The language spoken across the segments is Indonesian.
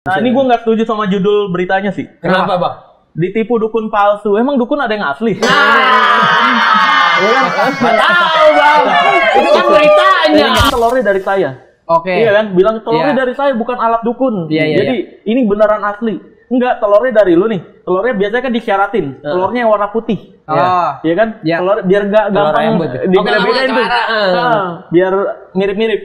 Nah, ini gue nggak setuju sama judul beritanya sih. Kenapa, Bang? Ditipu dukun palsu. Emang dukun ada yang asli? Nggak tahu, Bang. Itu kan beritanya. Telurnya dari saya. Oke. Iya kan? Bilang telurnya Iya. dari saya, bukan alat dukun. Iya, iya, Jadi ini beneran asli. Enggak, telurnya dari lu nih. Telurnya biasanya kan disyaratin. Telurnya yang warna putih. Oh. Iya kan? Iya. Telur biar nggak gampang ayam buat- dibeda-bedain tuh. Biar mirip-mirip.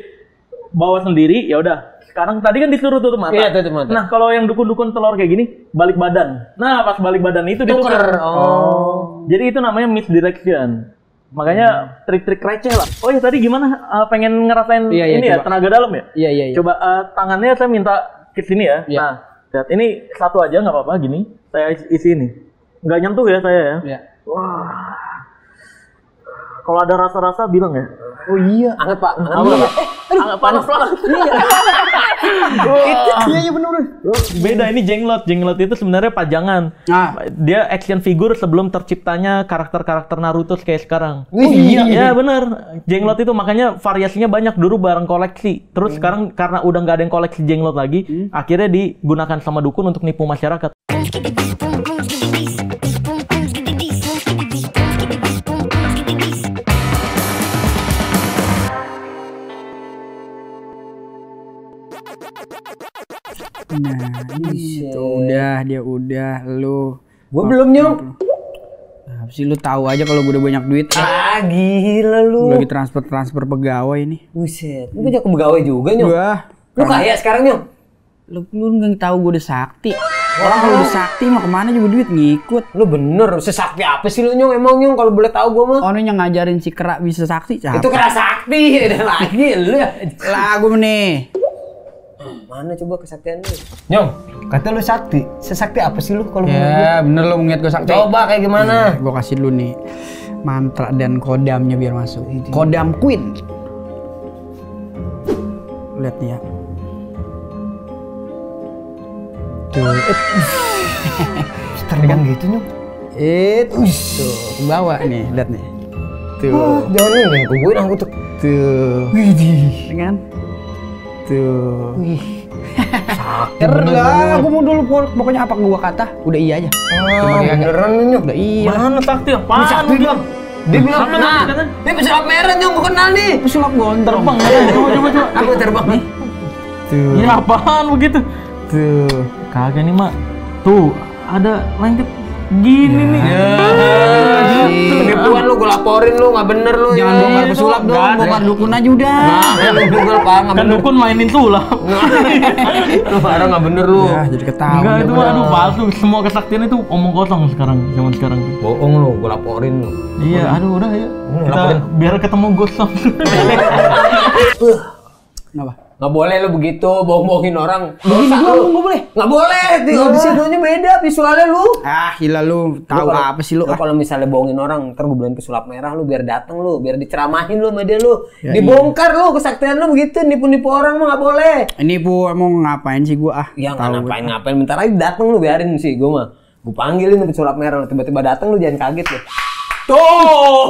Bawa sendiri, ya udah. Sekarang tadi kan disuruh tutup mata. Iya, tutup mata. Nah, kalau yang dukun-dukun telur kayak gini, balik badan. Nah, pas balik badan itu ditukar. Oh. Jadi itu namanya misdirection. Makanya trik-trik receh lah. Oh ya tadi gimana? Pengen ngerasain Iya, iya, ini ya, coba. tenaga dalam ya? Iya, iya, iya. Coba tangannya saya minta ke sini ya. Iya. Nah, lihat ini satu aja nggak apa-apa gini. Saya isi ini. Nggak nyentuh ya saya ya. Iya. Wah. Kalau ada rasa-rasa bilang ya. Oh iya. Anget, Pak. Anget panas banget. Iya benar. Beda ini jenglot. Jenglot itu sebenarnya pajangan. Nah. Dia action figure sebelum terciptanya karakter-karakter Naruto kayak sekarang. Oh, iya. Ya benar. Jenglot itu makanya variasinya banyak dulu bareng koleksi. Terus sekarang karena udah nggak ada yang koleksi jenglot lagi, akhirnya digunakan sama dukun untuk nipu masyarakat. Nah, ini dia udah lu. Gua belum, Nyong. Apa sih lu tahu aja kalau gue udah banyak duit. Ah, gila lu. Gue lagi transfer pegawai nih. Buset. Lu banyak pegawai juga, Nyong. Wah, Lu kaya sekarang, Nyong. lu nggak tahu gue udah sakti. Orang kalau udah sakti mah kemana juga duit ngikut. Lu bener, sesakti apa sih lu, Nyong? Emang, Nyong, kalau boleh tahu gua mah. Oh, yang ngajarin si Kera bisa sakti siapa? Itu kera sakti, ada lagi lu. Lagu nih. Mana coba kesaktian lu? Nyong, kata lu sakti. Sesakti apa sih lu kalau Ya, bener lu ngeliat gue sakti. Coba kayak gimana? Gue kasih dulu nih mantra dan kodamnya biar masuk. Kodam Queen. Lihat nih ya. Tuh. Terbang gitu, Nyong. Tuh, ke bawah nih, lihat nih. Tuh. Jangan nih, gue aku tuh. Tuh. Widih. Kan? Tuh. Wih. Keren lah, aku mau dulu pokoknya apa gua kata, udah iya aja. Ah, beneran lu, Nyong. Udah iya. Mana sakti? Apaan? Sakti lu bilang. Dia bilang, Apa nah, katanya? dia pesulap merah, Nyong, gua kenal nih. Pesulap gondrong. Terbang. Coba. Aku terbang nih. Tuh. Ya apaan begitu? Tuh. Kagak nih, Mak. Tuh, ada lengket gini nih. Penipuan lu, gua laporin lu, nggak bener lu. Jangan ya. bongkar pesulap Nggak dong, ada. bongkar dukun aja udah. Nah, lu Google, Pak, nggak Kan bener. dukun mainin sulap. Lu parah nggak bener lu. Ya, jadi ketahuan. Enggak, itu udah. aduh palsu. Semua kesaktian itu omong kosong sekarang, zaman sekarang. Bohong lu, gua laporin lu. Iya, aduh udah ya. Kita laporin. biar ketemu gosong. Kenapa? Nggak boleh lu begitu, bohong-bohongin orang. Begini Dosa doang, lu. nggak boleh. Nggak boleh, di sidonya beda visualnya lu. Ah, gila lu, tahu kalau- apa sih lu? Lu kalau misalnya bohongin orang, ntar gue bilang pesulap merah lu biar dateng lu, biar diceramahin lu sama dia lu. Ya, Dibongkar lu kesaktian lu begitu, nipu-nipu orang mah nggak boleh. Ini Bu, mau ngapain sih gua? Ya nggak Tahu gua. ngapain-ngapain, bentar lagi dateng lu, biarin sih gue mah. Gue panggilin lu pesulap merah, lu tiba-tiba dateng lu jangan kaget lu. Tuh,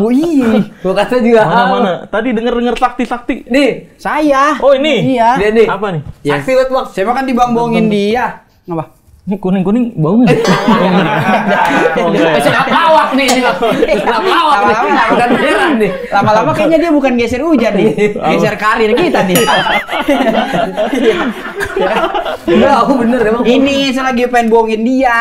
Wih, gue kata juga. Mana? Tadi denger sakti. Nih, saya. Oh, ini? Iya. dia nih. Apa nih? Sakti banget bang. Saya makan dibang-bongin dia. Ngapa? Ini kuning-kuning bau nggak? Pesulap lawak nih, ini bang. Pesulap lawak nih, Lama-lama. bukan merah nih. Lama-lama kayaknya dia bukan geser hujan nih, geser karir kita nih. Enggak, aku bener emang. Ini saya lagi pengen bohongin dia.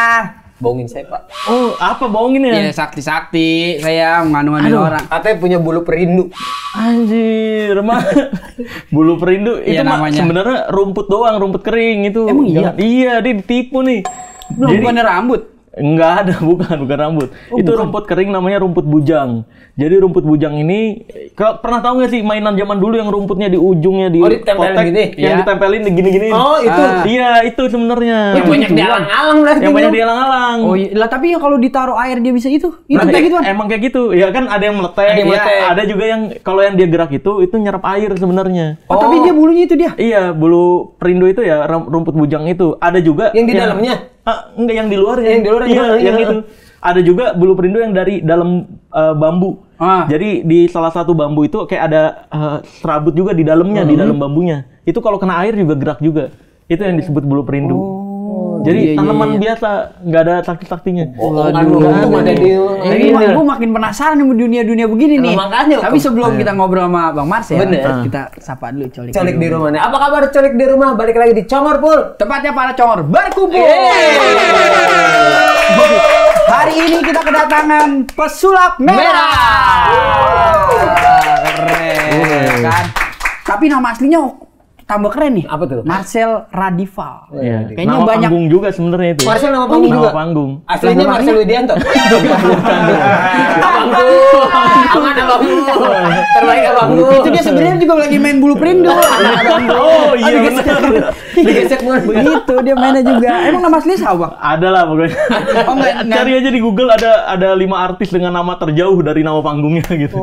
Bohongin saya pak. Oh, apa bohongin ya? Ya sakti-sakti, saya nganu-nganuin Aduh. orang. Katanya punya bulu perindu. Anjir, mah bulu perindu itu Iya, mah namanya. sebenarnya rumput doang, rumput kering itu. Emang iya? Iya, dia ditipu nih. Belum bukannya rambut. Enggak ada, bukan rambut. Oh, itu bukan. rumput kering namanya rumput bujang. Jadi rumput bujang ini, pernah tahu nggak sih mainan zaman dulu yang rumputnya di ujungnya di Oh, ditempelin kotek, gini? yang Iya. ditempelin gini-gini. Oh, itu. Iya, itu sebenarnya. Yang banyak dialang-alang lah. Yang banyak dialang-alang. Oh iya, lah tapi ya kalau ditaruh air dia bisa itu. Itu Nah, kayak gitu kan. emang kayak gitu. Ya kan ada yang meletek, Ada yang ya, meletek. ada juga yang kalau yang dia gerak itu nyerap air sebenarnya. Oh, tapi dia bulunya itu dia. Iya, bulu perindu itu ya rumput bujang itu. Ada juga Yang di dalamnya? Enggak, yang di luarnya. Yang di luarnya, Iya, iya. yang itu. Ada juga bulu perindu yang dari dalam bambu. Ah. Jadi di salah satu bambu itu kayak ada serabut juga di dalamnya, di dalam bambunya. Itu kalau kena air juga gerak juga. Itu yang disebut bulu perindu. iya, Jadi tanaman iya. biasa, nggak ada sakti-saktinya. Untung ada di Tapi gue makin penasaran sama dunia-dunia begini nih. makanya, Tapi sebelum kita ngobrol sama Bang Marcel, kita sapa dulu Colik. Colik di rumah nih. Apa kabar Colik di rumah? Balik lagi di Congor Pul. Tepatnya para congor berkumpul. Hari ini kita kedatangan pesulap merah. Keren kan? Tapi nama aslinya tambah keren nih. Apa tuh? Marcel Radival. Iya. Kayaknya Nama banyak. panggung juga sebenarnya itu. Marcel nama panggung juga? Nama panggung. Aslinya Marcel Widianto. Abangku. Aman abangku. Terbaik abangku. Itu dia sebenarnya juga lagi main bulu perindu. Oh iya benar. Digesek banget. Begitu dia mainnya juga. Emang nama aslinya siapa, Bang? Ada lah pokoknya. Oh, enggak. Cari aja di Google ada 5 artis dengan nama terjauh dari nama panggungnya gitu.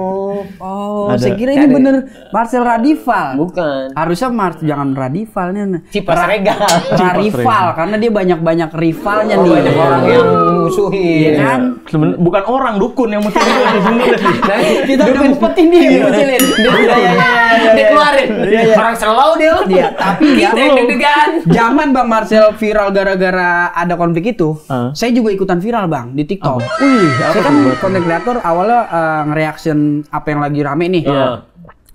Oh, Ada. saya kira ini bener Marcel Radival. Bukan. Harusnya jangan Radivalnya. Cipas Regal. Rival karena dia banyak rivalnya nih. Banyak orang yang musuhin. Iya kan? Sebenarnya bukan orang, dukun yang mesti itu sebenarnya. Kita udah ngumpetin dia, ngucilin. Dia keluarin. Orang selalu dia. Iya, tapi ya deg-degan. zaman Bang Marcel viral gara-gara ada konflik itu, saya juga ikutan viral Bang di TikTok. Saya kan konten kreator awalnya nge-reaction apa yang lagi rame nih. Iya.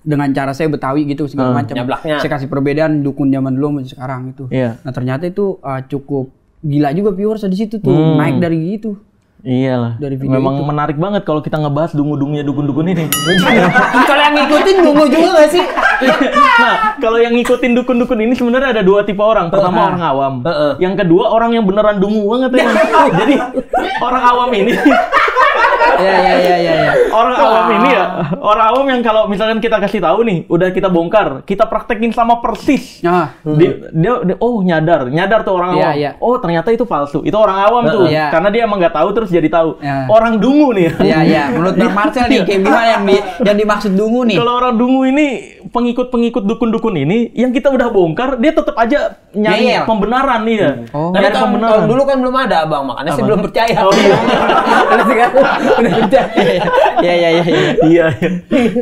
Dengan cara saya Betawi gitu segala macam. nyablaknya. Saya kasih perbedaan dukun zaman dulu sama sekarang gitu. Iya. Nah, ternyata itu cukup gila juga viewers di situ tuh. Naik dari gitu. Iyalah. Dari video Memang menarik banget kalau kita ngebahas dungu-dungunya dukun-dukun ini. Kalau yang ngikutin nunggu juga gak sih? Nah, kalau yang ngikutin dukun-dukun ini sebenarnya ada 2 tipe orang. Pertama orang awam. Yang kedua orang yang beneran dungu banget ya. Jadi orang awam ini Ya. orang awam ini ya, orang awam yang kalau misalkan kita kasih tahu nih, udah kita bongkar, kita praktekin sama persis. Dia oh nyadar tuh orang Iya, awam. iya. Oh ternyata itu palsu. Itu orang awam tuh, Iya. karena dia emang nggak tahu terus jadi tahu. Iya. Orang dungu nih. Iya. Menurut Bang Marcel nih, kayak gimana yang dimaksud dungu nih? Kalau orang dungu ini pengikut dukun-dukun ini, yang kita udah bongkar, dia tetap aja nyari Ngeyel. pembenaran nih ya. Nyari Karena pembenaran. tahun dulu kan belum ada abang, makanya saya belum percaya. Oh iya. Karena sekarang udah percaya. Iya. Iya.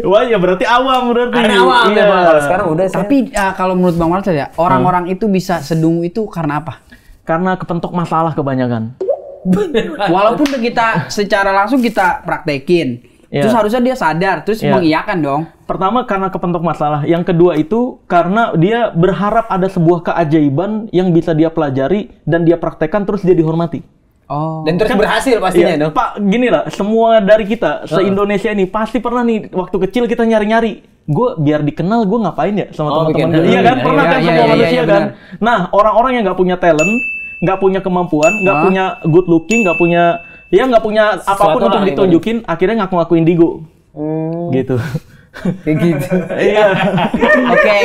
Wah ya berarti awam berarti. Karena awam Iya. ya bang. Kalau sekarang udah. Tapi kalau menurut Bang Marcel ya, orang-orang itu bisa sedungu itu karena apa? Karena kepentok masalah kebanyakan. Walaupun kita secara langsung kita praktekin, Iya. terus harusnya dia sadar, terus Iya. mengiyakan dong. Pertama karena kepentok masalah. Yang kedua itu karena dia berharap ada sebuah keajaiban yang bisa dia pelajari dan dia praktekkan terus dia dihormati. Oh. Dan terus berhasil pastinya Iya, dong. Pak, gini lah, semua dari kita se-Indonesia ini pasti pernah nih waktu kecil kita nyari-nyari. Gue biar dikenal, gue ngapain ya sama teman-teman? bikin- Iya kan, pernah iya, kan iya, semua iya, manusia iya, kan. benar. Nah, orang-orang yang nggak punya talent, nggak punya kemampuan, nggak punya good looking, nggak punya apapun Sesuatu untuk lah, ditunjukin, akhirnya ngaku-ngaku indigo. Gitu. Kayak gitu. Iya. Oke.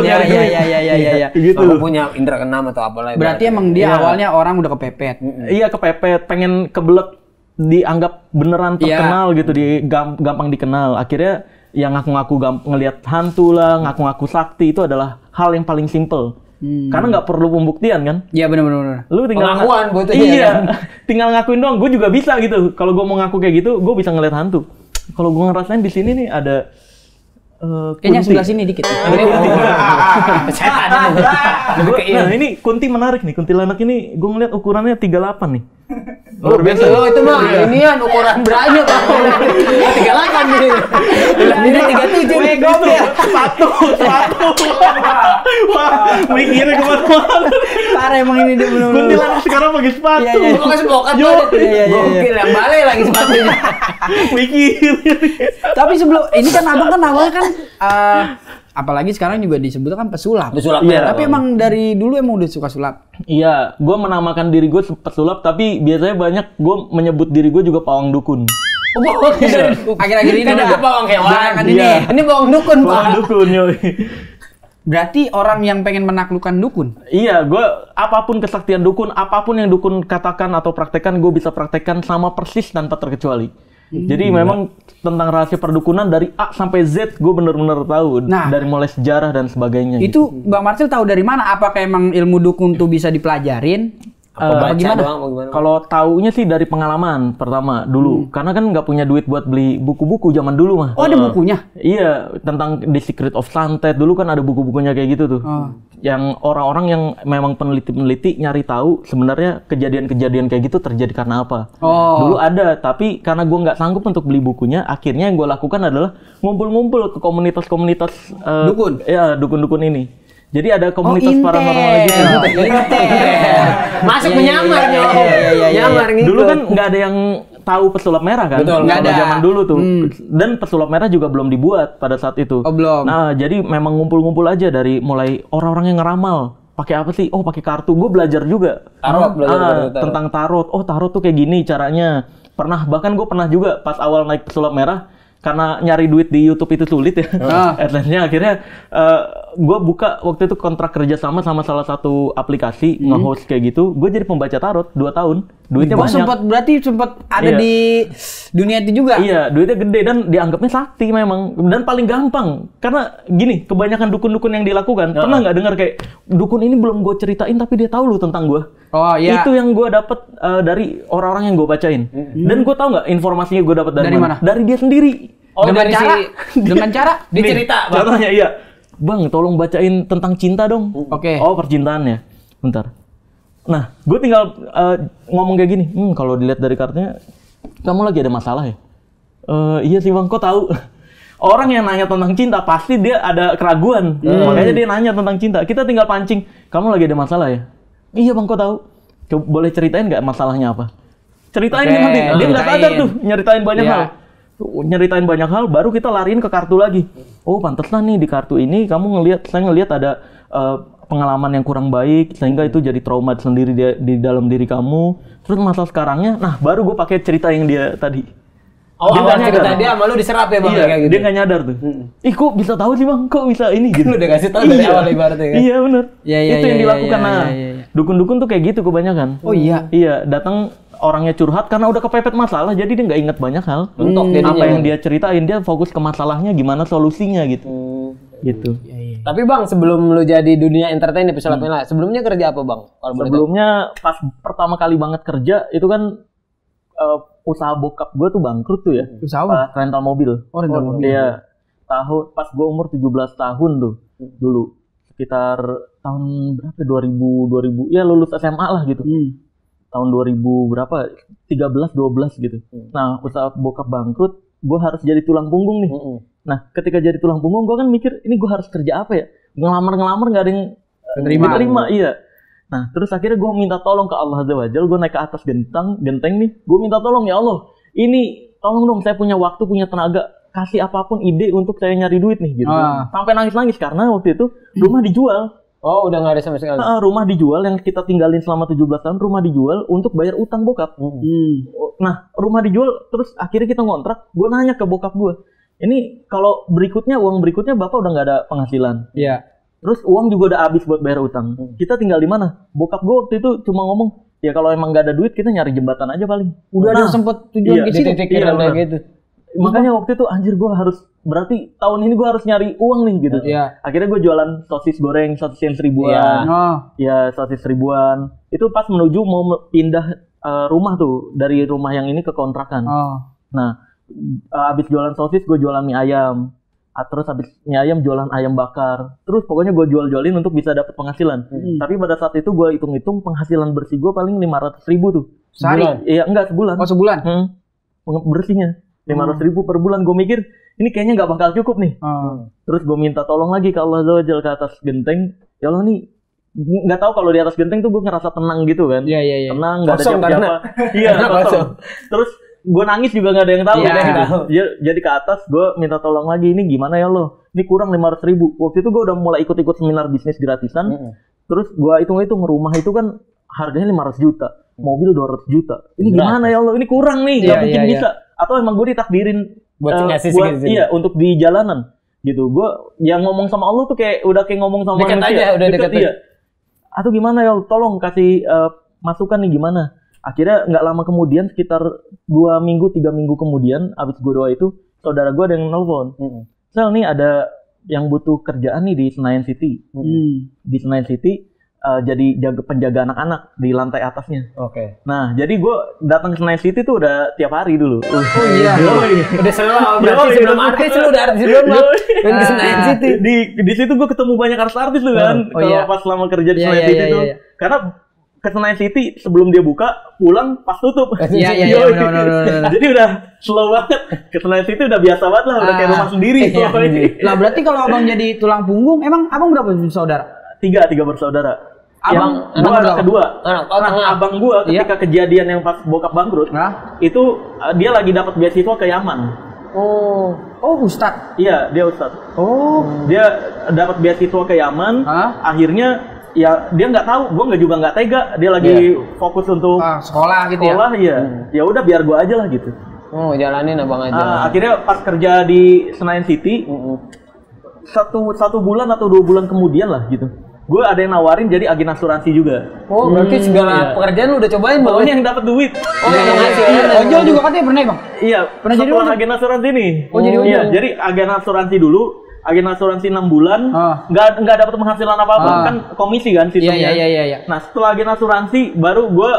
Iya. Gitu. Aku punya indra keenam atau apalah. Berarti emang dia Iya. awalnya orang udah kepepet. Iya kepepet, pengen kebelet dianggap beneran terkenal gitu, gampang dikenal. Akhirnya yang ngaku-ngaku ngelihat hantu lah, ngaku-ngaku sakti itu adalah hal yang paling simple. Karena nggak perlu pembuktian kan? Iya benar. Lu tinggal Pengakuan buat dia, iya, kan? tinggal ngakuin doang. Gue juga bisa gitu. Kalau gue mau ngaku kayak gitu, gue bisa ngelihat hantu. Kalau gue ngerasain di sini nih ada Kayaknya kunti. sebelah sini dikit. Nah ini kunti menarik nih. Kuntilanak ini gue ngeliat ukurannya 38 nih. Luar biasa. Oh, itu mah inian ukuran beranya Bang. 38 nih. Ini 37 nih gokil. Satu. Wah, mikirnya kemana-mana. Parah emang ini dia benar. Kuntilanak sekarang pakai sepatu. Iya. Gua kasih bokat Yo. tuh. Gokil yang balik lagi sepatunya. Mikir. Tapi sebelum ini kan abang kan awalnya kan apalagi sekarang juga disebut kan pesulap. Pesulap. Iya. Tapi emang dari dulu emang udah suka sulap. Iya, gue menamakan diri gue pesulap, tapi biasanya banyak gue menyebut diri gue juga pawang dukun. Akhir-akhir ini Kan ada ada bawang hewan. belakangan ini. Iya. Ini bawang dukun, Pak. Pawang dukun, yoi. Berarti orang yang pengen menaklukkan dukun. Iya, gue apapun kesaktian dukun, apapun yang dukun katakan atau praktekkan, gue bisa praktekkan sama persis tanpa terkecuali. Jadi memang tentang rahasia perdukunan dari A sampai Z gue bener-bener tahu. Nah. Dari mulai sejarah dan sebagainya. Itu Bang Marcel tahu dari mana? Apakah emang ilmu dukun tuh bisa dipelajarin? Apa baca gimana? doang, apa gimana? Kalau taunya sih dari pengalaman pertama dulu, karena kan nggak punya duit buat beli buku-buku zaman dulu mah. Oh, ada bukunya? Iya, tentang The Secret of Santet dulu kan ada buku-bukunya kayak gitu tuh. Yang orang-orang yang memang peneliti-peneliti nyari tahu sebenarnya kejadian-kejadian kayak gitu terjadi karena apa. Dulu ada, tapi karena gue nggak sanggup untuk beli bukunya, akhirnya yang gue lakukan adalah ngumpul-ngumpul ke komunitas-komunitas Dukun? Ya, dukun-dukun ini. Jadi ada komunitas paranormal gitu. Masuk menyamar nih. Nyamar gitu. Dulu kan nggak ada yang tahu pesulap merah kan? Betul, nggak ada. Zaman dulu tuh. Dan pesulap merah juga belum dibuat pada saat itu. Oh, belum. Nah, jadi memang ngumpul-ngumpul aja dari mulai orang-orang yang ngeramal. Pakai apa sih? Oh, pakai kartu. Gue belajar juga. Tarot, belajar tarot. Tentang tarot. Oh, tarot tuh kayak gini caranya. Bahkan gue pernah juga pas awal naik pesulap merah, karena nyari duit di YouTube itu sulit ya. Akhirnya gue buka waktu itu kontrak kerja sama salah satu aplikasi nge-host kayak gitu. Gue jadi pembaca tarot 2 tahun. Duitnya banyak. Berarti sempat ada di dunia itu juga. Iya, duitnya gede dan dianggapnya sakti memang. Dan paling gampang. Karena gini, kebanyakan dukun-dukun yang dilakukan. Pernah nggak dengar kayak dukun ini belum gue ceritain tapi dia tahu loh tentang gue. Oh iya. Itu yang gue dapet dari orang-orang yang gue bacain. Dan gue tahu nggak informasinya gue dapet dari mana? Dari dia sendiri. Oh, dengan cara dia cerita, Bang. Contohnya iya. Bang, tolong bacain tentang cinta dong. Oke. Oh, percintaannya. Bentar. Nah, gue tinggal ngomong kayak gini. Kalau dilihat dari kartunya, kamu lagi ada masalah ya? Iya sih Bang, kok tahu? Orang yang nanya tentang cinta pasti dia ada keraguan. Makanya dia nanya tentang cinta. Kita tinggal pancing. Kamu lagi ada masalah ya? Iya Bang, kok tahu? Boleh ceritain nggak masalahnya apa? Ceritain nanti. Dia nggak sadar tuh nyeritain banyak hal. Nyeritain banyak hal, baru kita lariin ke kartu lagi. Oh, pantesan nih di kartu ini saya ngelihat ada pengalaman yang kurang baik sehingga itu jadi trauma sendiri di dalam diri kamu. Terus masalah sekarangnya, nah baru gue pakai cerita yang dia tadi. Oh, awal cerita dia malu diserap ya Bang, iya, kayak gitu. Dia nggak nyadar tuh. Ih, kok bisa tahu sih Bang? Kok bisa ini gitu? Lu udah kasih tahu dari awal ibaratnya kan. Iya, benar. Itu yang dilakukan. Dukun-dukun tuh kayak gitu kebanyakan. Oh iya. Iya, datang orangnya curhat karena udah kepepet masalah, jadi dia nggak inget banyak hal. Apa yang dia ceritain, dia fokus ke masalahnya, gimana solusinya gitu. Gitu. Tapi Bang, sebelum lu jadi dunia entertain di pesulap merah, sebelumnya kerja apa Bang? Sebelumnya pas pertama kali banget kerja itu kan usaha bokap gue tuh bangkrut tuh ya. Usaha apa? Rental mobil. Oh, rental mobil. Iya. Pas gue umur 17 tahun tuh dulu. Sekitar tahun berapa? 2000 ya lulus SMA lah gitu. Tahun 2000 berapa? 13 12 gitu. Nah, usaha bokap bangkrut, gue harus jadi tulang punggung nih. Nah, ketika jadi tulang punggung, gue kan mikir, ini gue harus kerja apa ya? Ngelamar nggak ada yang diterima. Iya. Nah, terus akhirnya gue minta tolong ke Allah Azza wa Jalla. Gue naik ke atas genteng nih. Gue minta tolong, ya Allah, ini tolong dong, saya punya waktu, punya tenaga, kasih apapun ide untuk saya nyari duit nih gitu. Sampai nangis-nangis karena waktu itu rumah dijual. Oh, udah nggak ada sama sekali. Rumah dijual yang kita tinggalin selama 17 tahun, rumah dijual untuk bayar utang bokap. Nah, rumah dijual, terus akhirnya kita ngontrak. Gue nanya ke bokap gue, ini kalau uang berikutnya Bapak udah nggak ada penghasilan. Iya. Terus uang juga udah habis buat bayar utang. Kita tinggal di mana? Bokap gue waktu itu cuma ngomong, ya kalau emang nggak ada duit kita nyari jembatan aja paling. Udah ada sempet tujuan ke situ. Kayak gitu. Makanya waktu itu anjir gue harus, berarti tahun ini gue harus nyari uang nih gitu. Akhirnya gue jualan sosis goreng, sosis yang 1000-an. Ya, sosis 1000-an. Itu pas menuju mau pindah rumah tuh, dari rumah yang ini ke kontrakan. Nah, abis jualan sosis gue jualan mie ayam. Terus habis mie ayam jualan ayam bakar. Terus pokoknya gue jual-jualin untuk bisa dapat penghasilan. Tapi pada saat itu gue hitung-hitung penghasilan bersih gue paling 500.000 tuh. Sehari? Iya, enggak, sebulan. Oh, sebulan? Bersihnya 500.000 per bulan. Gue mikir ini kayaknya nggak bakal cukup nih. Terus gue minta tolong lagi ke Allah Azza wa Jalla, ke atas genteng. Ya Allah, nih nggak tahu kalau di atas genteng tuh gue ngerasa tenang gitu kan. Iya. Tenang, nggak ada siapa-siapa. Iya, kosong. Terus gue nangis juga nggak ada yang tahu. Jadi ke atas gue minta tolong lagi, ini gimana ya Allah, ini kurang 500.000. Waktu itu gue udah mulai ikut seminar bisnis gratisan. Terus gue hitung rumah itu kan harganya 500 juta, mobil 200 juta. Ini gimana ya Allah, ini kurang nih, nggak mungkin bisa. Atau emang gue ditakdirin buat untuk di jalanan gitu. Gue yang ngomong sama Allah tuh kayak udah kayak ngomong sama dekat manusia. Aja, udah dekat. Iya. Atau gimana ya Allah, tolong kasih masukan nih gimana. Akhirnya nggak lama kemudian, sekitar 2 minggu 3 minggu kemudian, abis gue doa itu, saudara gue ada yang nelfon. Sel, nih ada yang butuh kerjaan nih di Senayan City. Di Senayan City jadi penjaga anak-anak di lantai atasnya. Oke. Nah, jadi gue datang ke Senayan City tuh udah tiap hari dulu. Oh iya. Udah selalu berarti sebelum artis lu udah artis dulu mah. Main ke Senayan City. Di situ gue ketemu banyak artis tuh kan. Kalau pas selama kerja di Senayan City tuh. Karena ke Senayan City sebelum dia buka, pulang pas tutup. Iya, benar. Jadi udah slow banget. Ke Senayan City udah biasa banget lah, udah kayak rumah sendiri. Lah berarti kalau abang jadi tulang punggung, emang abang berapa saudara? Tiga bersaudara. Abang gua anak kedua. Nah, abang gua ketika kejadian yang pas bokap bangkrut, itu dia lagi dapat beasiswa ke Yaman. Oh, Ustadz. Iya, dia Ustadz. Oh, dia dapat beasiswa ke Yaman. Akhirnya ya dia nggak tahu, gua juga nggak tega. Dia lagi fokus untuk sekolah gitu ya. Sekolah iya. Ya udah biar gua aja lah gitu. Oh, jalanin abang aja. Akhirnya pas kerja di Senayan City, satu bulan atau 2 bulan kemudian lah gitu. Gue ada yang nawarin jadi agen asuransi juga. Oh, berarti segala pekerjaan lu udah cobain, Bang? Pokoknya yang dapat duit. Oh, yang ngasih. Ojol juga katanya pernah, Bang? Iya, pernah jadi agen asuransi nih. Oh, jadi ojol. Iya, jadi agen asuransi dulu, agen asuransi 6 bulan, nggak dapat penghasilan apa-apa, kan komisi kan sistemnya. Iya. Nah, setelah agen asuransi, baru gue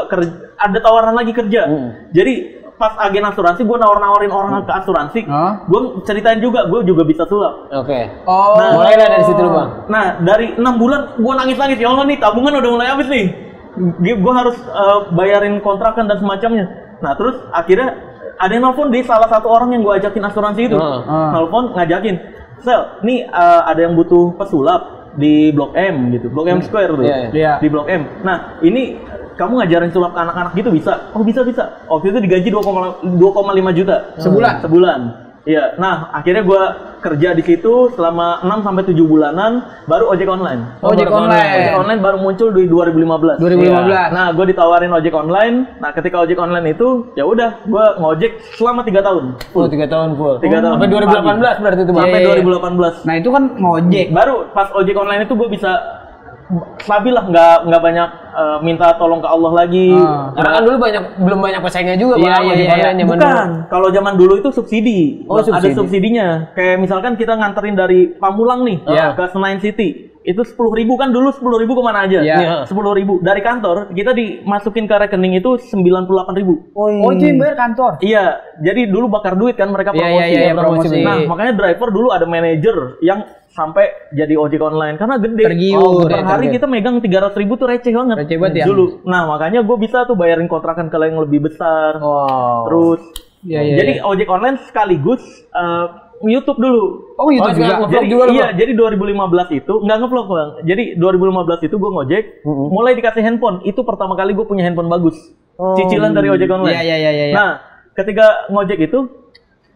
ada tawaran lagi kerja. Jadi pas agen asuransi gue nawarin orang ke asuransi, gue ceritain juga gue juga bisa sulap. Oke. Nah, mulai dari situ lu, Bang. Nah, dari 6 bulan gue nangis ya Allah nih tabungan udah mulai habis nih. Gue harus bayarin kontrakan dan semacamnya. Nah, terus akhirnya ada yang nelfon di salah satu orang yang gue ajakin asuransi itu. Nelfon ngajakin, "Sel, nih ada yang butuh pesulap di Blok M gitu. Blok M Square tuh. Di Blok M. Nah, ini kamu ngajarin sulap ke anak-anak gitu bisa?" "Oh, bisa. Waktu itu digaji 2,5 juta sebulan. Iya. Nah, akhirnya gue kerja di situ selama 6 sampai 7 bulanan, baru ojek online. Ojek online baru muncul di 2015. Ya. Nah, gue ditawarin ojek online. Nah, ketika ojek online itu, ya udah, gue ngojek selama 3 tahun. 3 tahun full. 3 tahun. Sampai 2018 berarti itu, Bang. Sampai 2018. Nah, itu kan ngojek. Baru pas ojek online itu gue bisa stabil lah, nggak banyak minta tolong ke Allah lagi. Karena kan dulu belum banyak pesaingnya juga, Bang. Bukan. Kalau zaman dulu itu subsidi. Ada subsidinya. Kayak misalkan kita nganterin dari Pamulang nih ke Senayan City. Itu 10.000 kan dulu 10.000 kemana aja? 10.000 dari kantor kita dimasukin ke rekening itu 98.000. Oh, itu yang bayar kantor? Iya, jadi dulu bakar duit kan mereka promosi. Nah, makanya driver dulu ada manajer yang sampai jadi ojek online karena gede. Per hari kita megang 300.000 tuh receh banget. Receh banget ya. Dulu. Nah, makanya gue bisa tuh bayarin kontrakan ke yang lebih besar. Terus jadi ojek online sekaligus YouTube dulu. Oh, YouTube juga. Jadi 2015 itu nggak ngevlog, Bang. Jadi 2015 itu gue ngojek, mulai dikasih handphone. Itu pertama kali gue punya handphone bagus. Cicilan dari ojek online. Iya. Nah, ketika ngojek itu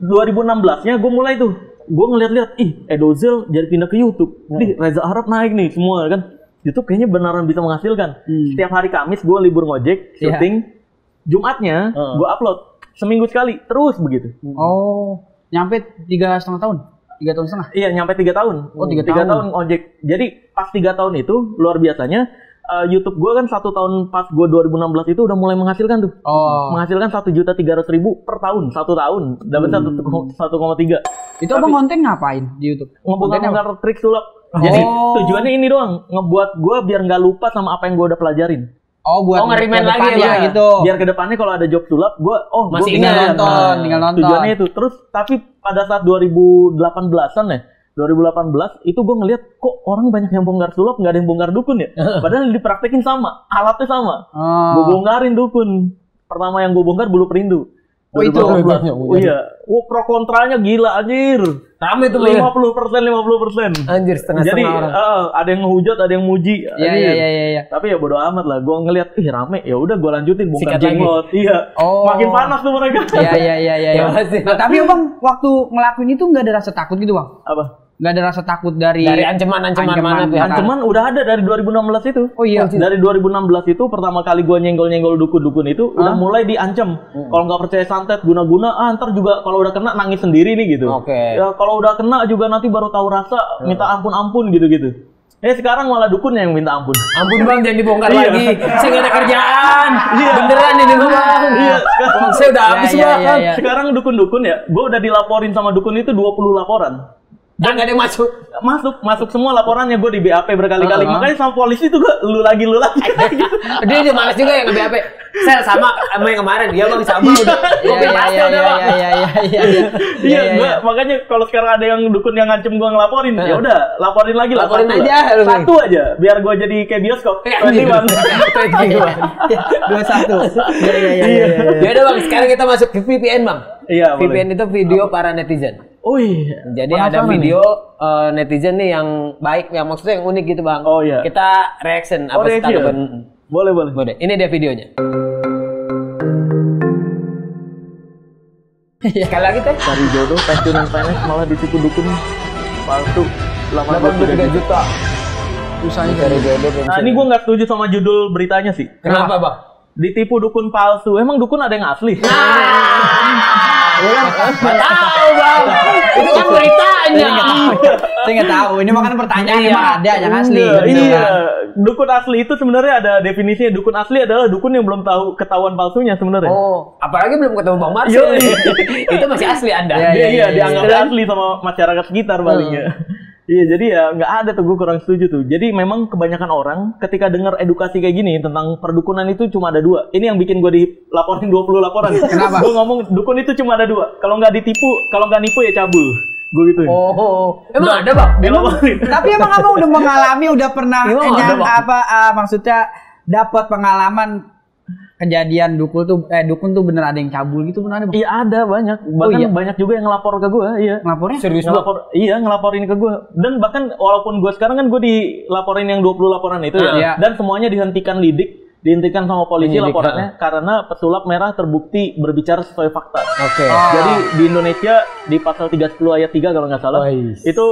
2016-nya gue mulai tuh. Gue ngeliat-liat, Edozel jadi pindah ke YouTube. Reza Arab naik nih semua kan. YouTube kayaknya beneran bisa menghasilkan. Setiap hari Kamis gue libur ngojek, syuting. Jumatnya gue upload. Seminggu sekali, terus begitu. Oh, nyampe 3,5 tahun? 3 tahun setengah? Iya, nyampe 3 tahun. Oh, 3 tahun ojek. Jadi pas 3 tahun itu, luar biasanya, YouTube gue kan 1 tahun pas gue 2016 itu udah mulai menghasilkan tuh. Menghasilkan 1.300.000 per tahun, 1 tahun. Dapat 1,3. Itu abang konten ngapain di YouTube? Ngebongkar trik sulap. Jadi tujuannya ini doang, ngebuat gue biar nggak lupa sama apa yang gue udah pelajarin. Buat ngerimen lagi ya gitu. Biar kedepannya kalau ada job sulap, gue masih ingat tinggal nonton. Tujuannya itu. Terus tapi pada saat 2018-an ya, 2018 itu gue ngeliat kok orang banyak yang bongkar sulap, nggak ada yang bongkar dukun ya. Padahal dipraktekin sama, alatnya sama. Gue bongkarin dukun. Pertama yang gue bongkar bulu perindu. Oh itu. Iya. Pro kontranya gila anjir. Rame tuh 50%. Anjir, setengah orang. Ada yang ngehujat, ada yang muji. Iya. Tapi ya bodo amat lah. Gue ngeliat, rame. Ya udah gue lanjutin bongkar jenglot. Iya. Makin panas tuh mereka. Iya. Nah, tapi abang waktu ngelakuin itu nggak ada rasa takut gitu, Bang? Apa? Nggak ada rasa takut dari ancaman mana pihak? Ancaman udah ada dari 2016 itu. Oh iya. Dari 2016 itu pertama kali gua nyenggol dukun-dukun itu udah mulai diancam. Kalau nggak percaya santet guna-guna, ntar juga kalau udah kena nangis sendiri nih gitu. Ya kalau udah kena juga nanti baru tahu rasa, minta ampun gitu-gitu. Sekarang malah dukunnya yang minta ampun. Ampun Bang, jangan dibongkar lagi. Saya nggak ada kerjaan. Beneran ini Bang. Bang, saya udah habis Bang. Sekarang dukun-dukun ya, gua udah dilaporin sama dukun itu 20 laporan. Dan nggak ada yang masuk semua laporannya, gue di BAP berkali-kali. Makanya sama polisi tuh gue lu lagi gitu. Dia udah malas juga yang nge-BAP. Sel sama yang kemarin dia bang sama udah. Iya, makanya kalau sekarang ada yang dukun yang ngancem gue ngelaporin, ya udah laporin lagi lah. Laporin aja. Satu aja, biar gue jadi kayak bioskop. 21. Iya. Ya udah bang, sekarang kita masuk ke VPN bang. Iya. VPN itu video para netizen. Oh iya. Jadi ada video netizen nih yang baik, yang maksudnya yang unik gitu bang. Oh iya. Kita reaction apa sih tanggapan? Boleh. Ini dia videonya. Sekali lagi teh. Cari jodoh, pensiunan PNS malah ditipu dukun palsu 83 juta. Usahanya cari jodoh. Nah ini gue nggak setuju sama judul beritanya sih. Kenapa bang? Ditipu dukun palsu. Emang dukun ada yang asli? Tahu bang, itu kan beritanya. Saya nggak tahu. Ini makanya pertanyaan emang ada yang asli. Iya, dukun asli itu sebenarnya ada definisinya. Dukun asli adalah dukun yang belum tahu ketahuan palsunya sebenarnya. Oh, apalagi belum ketemu Bang Marcel. Itu masih asli Anda. Iya, dianggap asli sama masyarakat sekitar palingnya. Iya, jadi ya nggak ada tuh, gue kurang setuju tuh. Jadi memang kebanyakan orang ketika dengar edukasi kayak gini tentang perdukunan itu cuma ada 2. Ini yang bikin gue dilaporin 20 laporan. Kenapa? Gue ngomong dukun itu cuma ada 2. Kalau nggak ditipu, kalau nggak nipu ya cabul. Gue gitu. Emang ada bang? Tapi emang kamu udah mengalami, udah pernah maksudnya dapat pengalaman kejadian dukun tuh bener ada yang cabul gitu, pernah ada bang? Iya ada banyak, bahkan banyak juga yang ngelapor ke gue. Iya. Ngelapornya? Serius ngelaporin ke gue. Dan bahkan walaupun gue sekarang kan gue dilaporin yang 20 laporan itu ya. Dan semuanya dihentikan dihentikan sama polisi laporannya karena pesulap merah terbukti berbicara sesuai fakta. Oke. Jadi di Indonesia di pasal 310 ayat 3 kalau nggak salah itu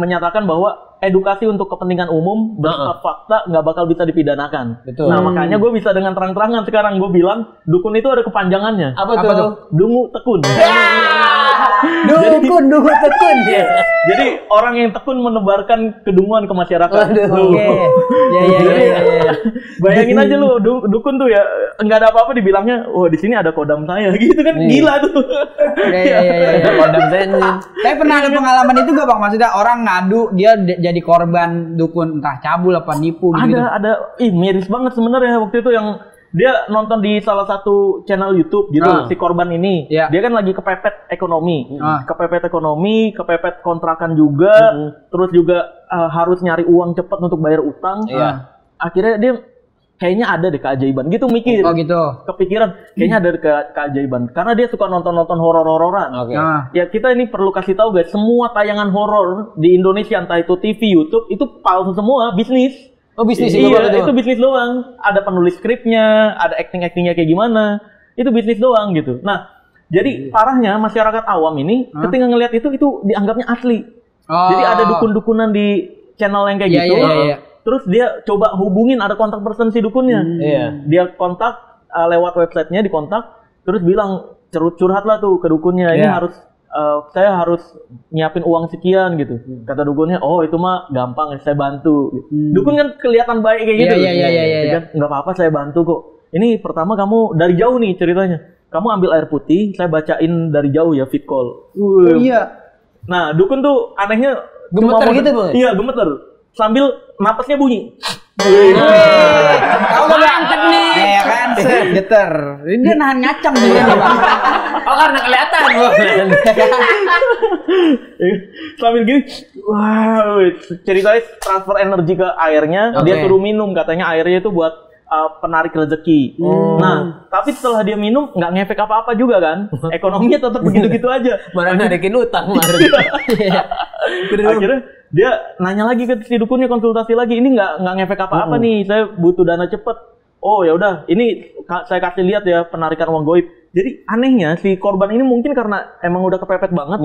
menyatakan bahwa edukasi untuk kepentingan umum bersifat fakta nggak bakal bisa dipidanakan. Betul. Nah makanya gue bisa dengan terang-terangan sekarang gue bilang dukun itu ada kepanjangannya. Apa tuh? Dungu tekun. Dukun ya. Jadi orang yang tekun menebarkan kedunguan ke masyarakat. Bayangin aja lu dukun tuh ya nggak ada apa-apa dibilangnya, wah di sini ada kodam saya gitu kan, gila tuh. Kodam saya. Saya pernah ada pengalaman itu gak bang? Maksudnya orang ngadu dia jadi korban dukun entah cabul apa nipu gitu. Ada miris banget sebenarnya waktu itu yang dia nonton di salah satu channel YouTube gitu, si korban ini. Dia kan lagi kepepet ekonomi. Kepepet kontrakan juga, terus juga harus nyari uang cepat untuk bayar utang. Akhirnya dia kayaknya ada deh keajaiban gitu mikir. Oh gitu. Kepikiran kayaknya ada keajaiban karena dia suka nonton horor-hororan. Ya kita ini perlu kasih tahu guys, semua tayangan horor di Indonesia entah itu TV, YouTube itu palsu semua, bisnis. Oh bisnis itu bisnis doang. Ada penulis skripnya, ada acting-actingnya kayak gimana. Itu bisnis doang gitu. Nah, jadi parahnya masyarakat awam ini ketika ngelihat itu dianggapnya asli. Jadi ada dukun-dukunan di channel yang kayak gitu. Terus dia coba hubungin, ada kontak person si dukunnya. Dia kontak lewat websitenya, dikontak, terus bilang curhatlah tuh ke dukunnya. Ini saya harus nyiapin uang sekian gitu. Kata dukunnya, oh itu mah gampang, saya bantu. Dukun kan kelihatan baik kayak gitu. Nggak apa-apa, saya bantu kok. Ini pertama kamu dari jauh nih ceritanya. Kamu ambil air putih, saya bacain dari jauh ya, fit call. Nah dukun tuh anehnya gemeter gitu bang? Iya gemeter. Sambil napasnya bunyi. Tahu mantep nih. Ya kan, geter. Dia nahan ngacang nih. Oh karena kelihatan. Sambil gini, wow, ceritanya transfer energi ke airnya, dia suruh minum, katanya airnya itu buat penarik rezeki. Nah, tapi setelah dia minum nggak ngefek apa-apa juga kan? Ekonominya tetap begitu-gitu aja. Malah narikin utang kemarin. Akhirnya dia nanya lagi ke si dukunnya, konsultasi lagi, ini nggak ngefek apa-apa nih, saya butuh dana cepet. Oh ya udah, ini saya kasih lihat ya penarikan uang goib. Jadi anehnya si korban ini mungkin karena emang udah kepepet banget,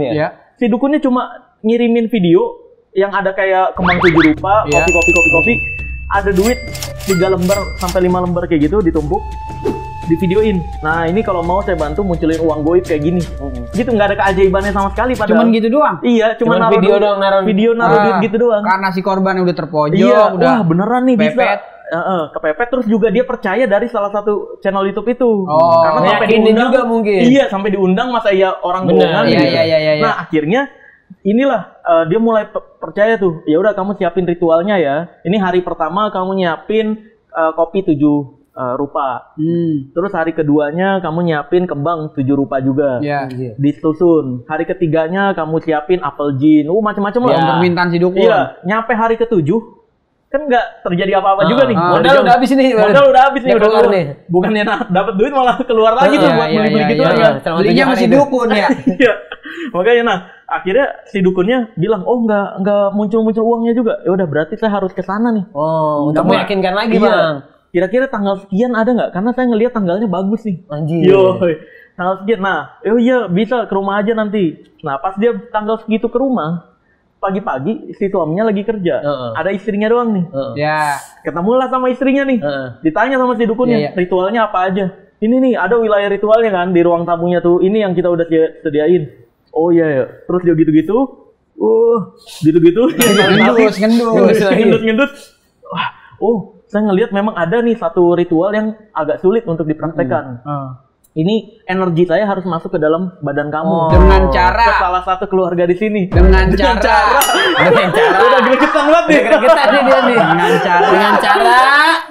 si dukunnya cuma ngirimin video yang ada kayak kembang 7 rupa, kopi, ada duit 3 lembar sampai 5 lembar kayak gitu ditumpuk, di videoin. Nah ini kalau mau saya bantu munculin uang goib kayak gini. Gitu nggak ada keajaibannya sama sekali padahal. Cuman gitu doang? Iya, cuman naruh video doang, naruh duit gitu doang. Karena si korban udah terpojok, udah wah beneran nih pepet. Bisa. Kepepet, terus juga dia percaya dari salah satu channel YouTube itu. Karena sampai diundang juga mungkin. Iya, sampai diundang masa ya orang bohongan. Iya. Nah, akhirnya inilah dia mulai percaya tuh. Ya udah kamu siapin ritualnya ya. Ini hari pertama kamu nyiapin kopi 7 rupa. Terus hari keduanya kamu nyiapin kembang 7 rupa juga. Disusun. Hari ketiganya kamu siapin apel gin. Macam-macam lah. Permintaan si dukun. Iya, nyampe hari ke-7 kan nggak terjadi apa-apa juga nih. Modal udah habis nih. Modal udah habis nih, udah keluar nih. Bukannya dapat duit malah keluar lagi tuh buat beli-beli gitu kan. Belinya masih dukun ya. Iya. Makanya akhirnya si dukunnya bilang, "Oh, nggak muncul-muncul uangnya juga." Ya udah berarti saya harus ke sana nih. Oh, untuk meyakinkan lagi, Bang. Kira-kira tanggal sekian ada nggak? Karena saya ngelihat tanggalnya bagus nih. Anjir. Yo, tanggal sekian. Iya bisa ke rumah aja nanti. Nah, pas dia tanggal segitu ke rumah, pagi-pagi si suaminya lagi kerja. Ada istrinya doang nih. Ya. Ketemulah sama istrinya nih. Ditanya sama si dukunnya, ritualnya apa aja? Ini nih, ada wilayah ritualnya kan di ruang tamunya tuh. Ini yang kita udah sediain. Oh iya ya. Terus dia gitu-gitu. Gitu-gitu. Ngendus. Wah, saya ngelihat memang ada nih satu ritual yang agak sulit untuk dipraktekkan. Ini energi saya harus masuk ke dalam badan kamu. Dengan cara ke salah satu keluarga di sini. Dengan cara. Udah gregetan banget nih. Gregetan nih dia nih.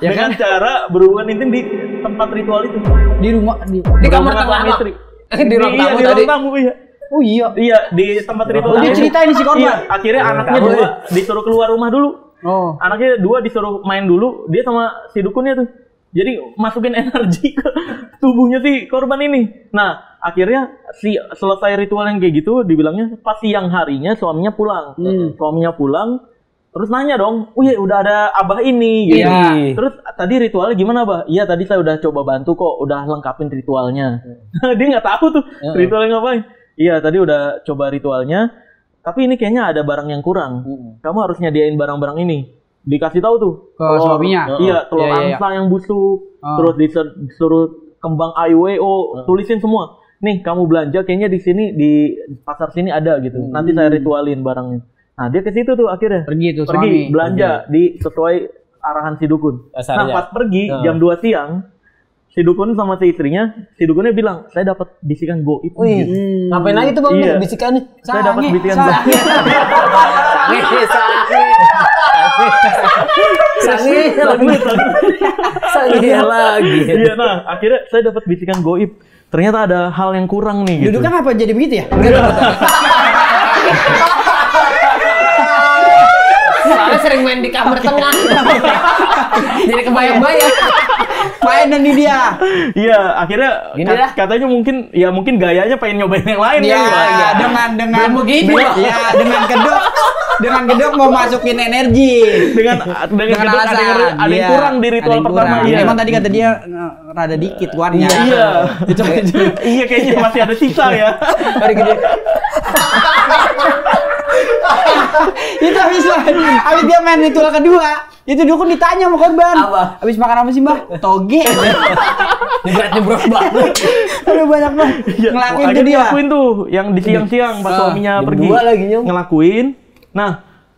Dengan cara berhubungan intim di tempat ritual itu. Di rumah di kamar tengah istri. Di ruang tamu tadi. Iya. Oh iya. Iya, di tempat ritual. Dia ceritain si korban. Iya, akhirnya anaknya 2 disuruh keluar rumah dulu. Anaknya 2 disuruh main dulu, dia sama si dukunnya tuh. Jadi masukin energi ke tubuhnya si korban ini. Nah, akhirnya selesai ritual yang kayak gitu, dibilangnya pas siang harinya suaminya pulang. Suaminya pulang, terus nanya dong, udah ada abah ini. Gitu. Terus tadi ritualnya gimana, Bah? Iya, tadi saya udah coba bantu kok, udah lengkapin ritualnya. Dia nggak tahu tuh ritualnya ngapain. Iya, tadi udah coba ritualnya. Tapi ini kayaknya ada barang yang kurang. Kamu harus nyediain barang-barang ini. Dikasih tahu tuh ke suaminya. Iya, telur angsa yang busuk. Terus disuruh kembang AIWO, tulisin semua. Nih, kamu belanja kayaknya di sini di pasar sini ada gitu. Nanti saya ritualin barangnya. Nah, dia ke situ tuh akhirnya. Pergi suami. Belanja sesuai arahan si dukun. Nah, pas pergi jam 2 siang, si dukun sama si istrinya, si dukunnya bilang, saya dapat bisikan goib. Ngapain lagi tuh Bang bisikannya? Saya dapat bisikan goib. Sange lagi. Iya, nah akhirnya saya dapat bisikan goib. Ternyata ada hal yang kurang nih. Duduknya ngapa jadi begitu ya? Soalnya sering main di kamar tengah. Jadi kebayang-bayang. Main dan dia. Iya, akhirnya katanya mungkin gayanya pengen nyobain yang lain kan. Dengan begini. Ya, dengan gedok mau masukin energi. Dengan gedok ada yang kurang di ritual pertama. Iya. Emang tadi kata dia rada dikit warnanya. Iya. Iya, kayaknya masih ada sisa ya. Itu habis dia main ritual kedua, itu dukun ditanya sama korban. Apa? Habis makan apa sih, Mbah? Toge. Beratnya berat banget. Aduh, banyak banget. Ngelakuin tuh dia. Ngelakuin tuh yang di siang-siang pas suaminya pergi. Ngelakuin. Nah,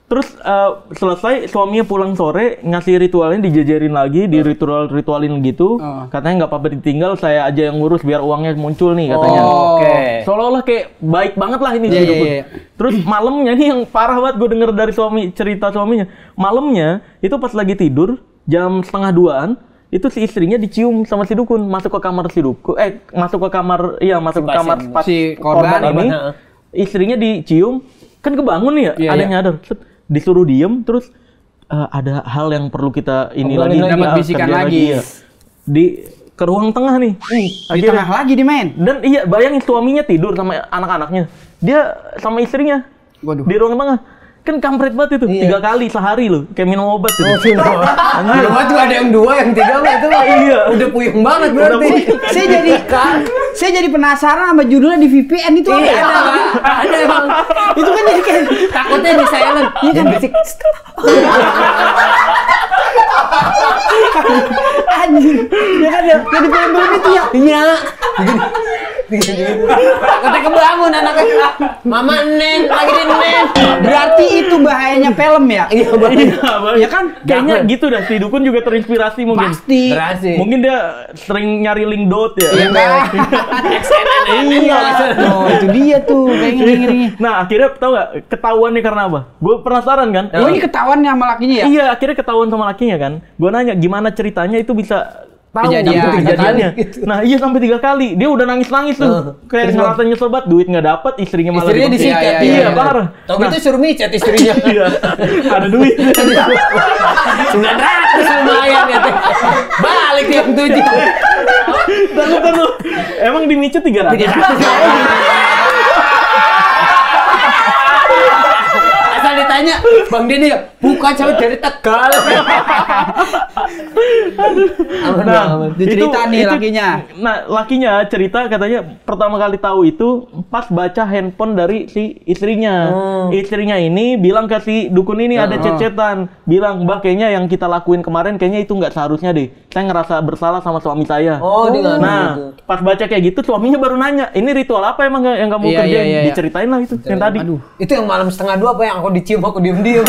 terus selesai suaminya pulang sore, ngasih ritualnya dijajarin lagi, di ritualin gitu. Katanya nggak apa-apa ditinggal, saya aja yang ngurus biar uangnya muncul nih katanya. Seolah-olah kayak baik banget lah ini. Terus malamnya nih yang parah banget gue denger dari cerita suaminya. Malamnya itu pas lagi tidur jam 1:30-an, itu si istrinya dicium sama si dukun, masuk ke kamar si dukun. Masuk ke kamar si korban ini. Istrinya dicium, kan kebangun nih ya, ada nyadar. Disuruh diem, terus ada hal yang perlu kita dapat bisikan lagi. Ke ruang tengah nih. Di tengah lagi dimain. Dan iya, bayangin suaminya tidur sama anak-anaknya. Dia sama istrinya. Di ruang tengah. Kan kampret banget itu. 3 kali sehari loh. Kayak minum obat gitu. Anjir. Tuh ada yang 2, yang 3 mah itu. Iya. Udah puyeng banget berarti. Saya jadi penasaran sama judulnya di VPN itu ada emang. Itu kan jadi kayak takutnya di silent. Iya kan bisik. Anjir. Ya kan ya. Jadi film-film itu ya. Iya. Takutnya kebangun anaknya. Mama Nen, lagi di Nen. Berarti itu bahayanya film ya? Iya, Ya kan? Kayaknya gitu dah, si Dukun juga terinspirasi mungkin. Pasti. Berhasil. Mungkin dia sering nyari link dot ya. Iya kan? Iya. Oh, itu dia tuh kayak ngeri-ngeri. Nah, akhirnya tahu nggak ketahuannya karena apa? Gue penasaran kan. Oh, ini ketahuan sama lakinya ya? Iya, akhirnya ketahuan sama lakinya kan. Gue nanya gimana ceritanya itu bisa tahu Kejadiannya. Nah, iya sampai 3 kali. Dia udah nangis-nangis tuh. Kayak ngerasa nyesel banget, duit nggak dapet, istrinya malah Istrinya disikat. Iya, parah. Tau gitu suruh micet istrinya. Iya. Ada duit. 900 lumayan ya teh. Balik yang 7. Tahu. Emang dimicet 300. Asal ditanya, Bang Denny ya, bukan sampai dari Tegal. Nah, Dicerita nih lakinya. Nah, lakinya cerita katanya pertama kali tahu itu pas baca handphone dari si istrinya. Istrinya ini bilang ke si Dukun ini ada chat-chatan. Bilang, "Mbak, kayaknya yang kita lakuin kemarin kayaknya itu nggak seharusnya deh. Saya ngerasa bersalah sama suami saya." Oh, dia nah, pas baca kayak gitu suaminya baru nanya, "Ini ritual apa emang yang kamu Iya, kerjain?" iya. Diceritain lah itu yang tadi. Aduh, itu yang malam 1:30 apa yang aku dicium aku diem-diem.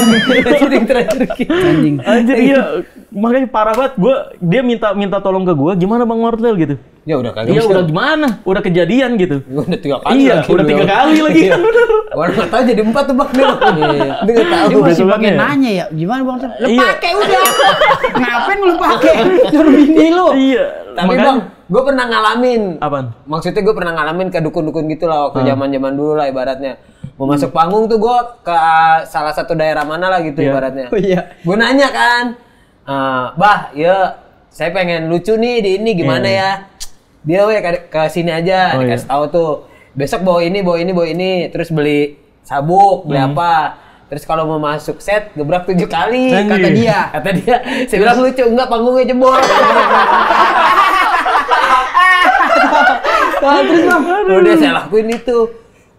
Sering terakhir gitu. anjing. Anjir, iya. Makanya parah banget. Dia minta tolong ke gua, "Gimana Bang Martel?" gitu. Ya udah kagak Iya, bisa. udah gimana? Udah kejadian gitu. Udah 3 kali. Iya, lagi, udah 3 kali lagi. Orang nggak tahu jadi 4 tuh Bang. Dia nggak tahu. Dia masih betul pakai banget. nanya ya, gimana Bang? Lu Iya. pakai udah. Ngapain lu pakai? Suruh bini lu. Iya. Tapi makanya- Bang, gue pernah ngalamin. Apaan? Maksudnya gue pernah ngalamin ke dukun-dukun gitu lah waktu zaman-zaman dulu lah ibaratnya. Mau masuk panggung tuh gue ke salah satu daerah mana lah gitu Iya. ibaratnya. Oh iya. Gue nanya kan, "Bah, ya saya pengen lucu nih di ini gimana ya?" Dia ke sini aja, Oh, dikasih tahu tuh. Besok bawa ini, terus beli sabuk, beli apa. Terus kalau mau masuk set gebrak 7 kali, Anjir. kata dia. Saya bilang lucu, enggak panggungnya jebol. Terus Bang, Udah saya lakuin itu.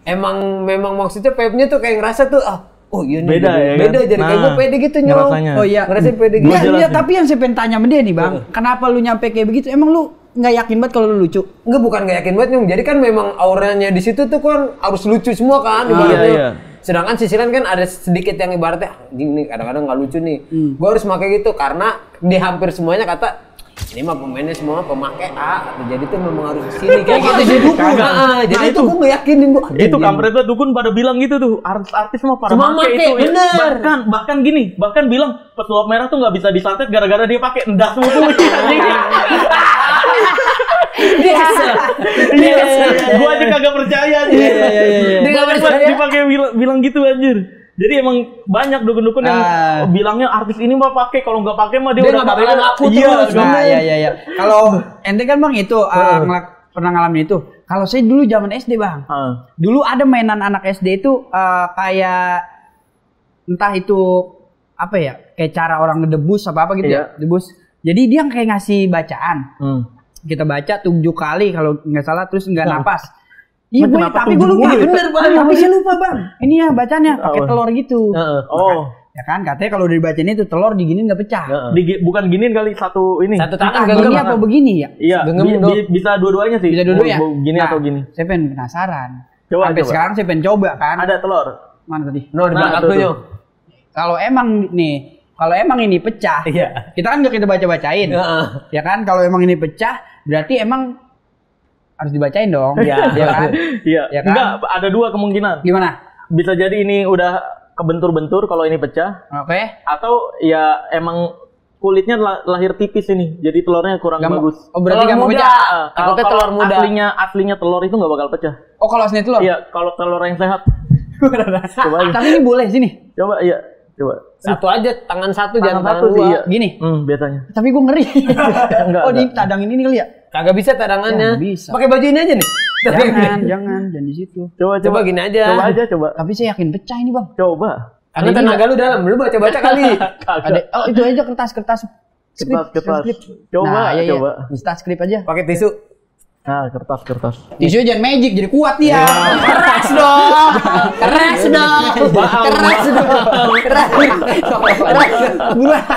Memang maksudnya vibe-nya tuh kayak ngerasa tuh oh iya nih Beda ya kan? beda jadi kayak gue Nah, pede gitu nyong. ngerasanya. oh iya. Ngerasain pede gitu. Gua Iya, jelasin. tapi yang saya pengen tanya sama dia nih Bang, kenapa lu nyampe kayak begitu? Emang lu nggak yakin banget kalau lu lucu? Enggak, bukan gak yakin banget nyong. Jadi kan memang auranya di situ tuh kan harus lucu semua kan ibaratnya. iya. Sedangkan sisiran kan ada sedikit yang ibaratnya gini kadang-kadang nggak lucu nih. Gue harus pakai gitu karena di hampir semuanya kata ini mah pemainnya semua pemakai A, jadi tuh memang harus kesini kayak gitu jadi dukun. Jadi itu gue ngeyakinin gue. Itu kampretnya Dukun pada bilang gitu tuh, artis-artis mah pada Semua pakai make, itu. Ya. bener. Bahkan bilang pesulap merah tuh nggak bisa disantet gara-gara dia pakai endah semua tuh. Dia kesel. Dia kesel. Gua aja kagak percaya aja. Dia nggak percaya. Dipakai bilang gitu anjir. Jadi emang banyak dukun-dukun yang bilangnya artis ini mah pakai, kalau nggak pakai mah dia Dia udah nggak bakalan laku iya, terus. bener. Iya. Kalau ente kan Bang itu pernah ngalamin itu. Kalau saya dulu zaman SD Bang. Dulu ada mainan anak SD itu kayak entah itu apa ya, kayak cara orang ngedebus apa gitu ya, debus. Jadi dia kayak ngasih bacaan. Kita baca 7 kali kalau nggak salah, terus nggak napas. Iya, tapi gue lupa. Bener Bang. Tapi saya lupa Bang. Ini ya bacanya pakai telur gitu. Oh. Ya kan katanya kalau udah dibacain itu telur diginin nggak pecah. Bukan giniin kali satu ini. Satu tangan Gini genggam apa begini ya? Iya, bisa dua-duanya sih. Bisa dua-duanya. Mau gini Nah, atau gini. Saya pengen penasaran. Coba. Sekarang saya pengen coba kan. Ada telur. Mana tadi? No, di belakang tuh, tuh nyong. Kalau emang ini pecah, kita kan nggak kita baca-bacain. Ya kan, kalau emang ini pecah, berarti emang harus dibacain dong. Iya. Ya kan? Iya. Ya kan? Enggak, ada 2 kemungkinan. Gimana? Bisa jadi ini udah kebentur-bentur kalau ini pecah, Oke. atau ya emang kulitnya lahir tipis ini, jadi telurnya kurang bagus. Oh, berarti Telur nggak muda. pecah. Takutnya telur muda. Aslinya telur itu nggak bakal pecah. Oh, kalau asli telur? Iya, kalau telur yang sehat. Coba aja. Tapi ini boleh sini. Coba, iya. Coba. Satu aja, tangan satu jangan tangan satu sih, 2. iya. Gini. Biasanya. Tapi gue ngeri. Enggak, Oh, enggak. ditadangin ini kali ya? Kagak bisa tadangannya. Ya, nggak bisa. Pakai baju ini aja nih. Jangan di situ. Coba gini aja. Coba aja, coba. Tapi saya yakin pecah ini, Bang. Coba. Karena tenaga lu dalam, lu baca-baca kali. Oh, itu aja kertas. Kertas. Skrip. Coba, Nah, iya. coba. Kertas skrip aja. Pakai tisu. Nah, kertas. Tisu jangan magic, jadi kuat dia. Keras dong. Keras dong. Keras dong. Keras.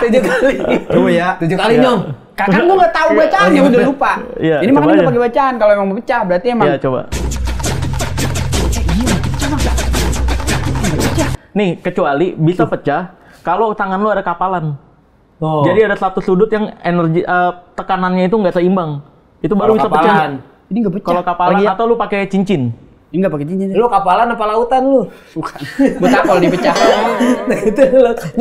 7 kali. Coba ya. 7 kali nyong. Kan gua nggak tahu bacaannya, udah lupa. Iya, Ini coba makanya aja. nggak pakai bacaan. Kalau emang mau pecah berarti emang. Iya, coba. Nih, kecuali bisa pecah kalau tangan lu ada kapalan. Oh. Jadi ada satu sudut yang energi tekanannya itu nggak seimbang. Itu baru bisa pecah. Ini nggak pecah. Kalau kapalan atau lu pakai cincin. Ini nggak pakai cincin. Lu kapalan apa lautan lu? Bukan. Buat apa kalau dipecah? Nah, itu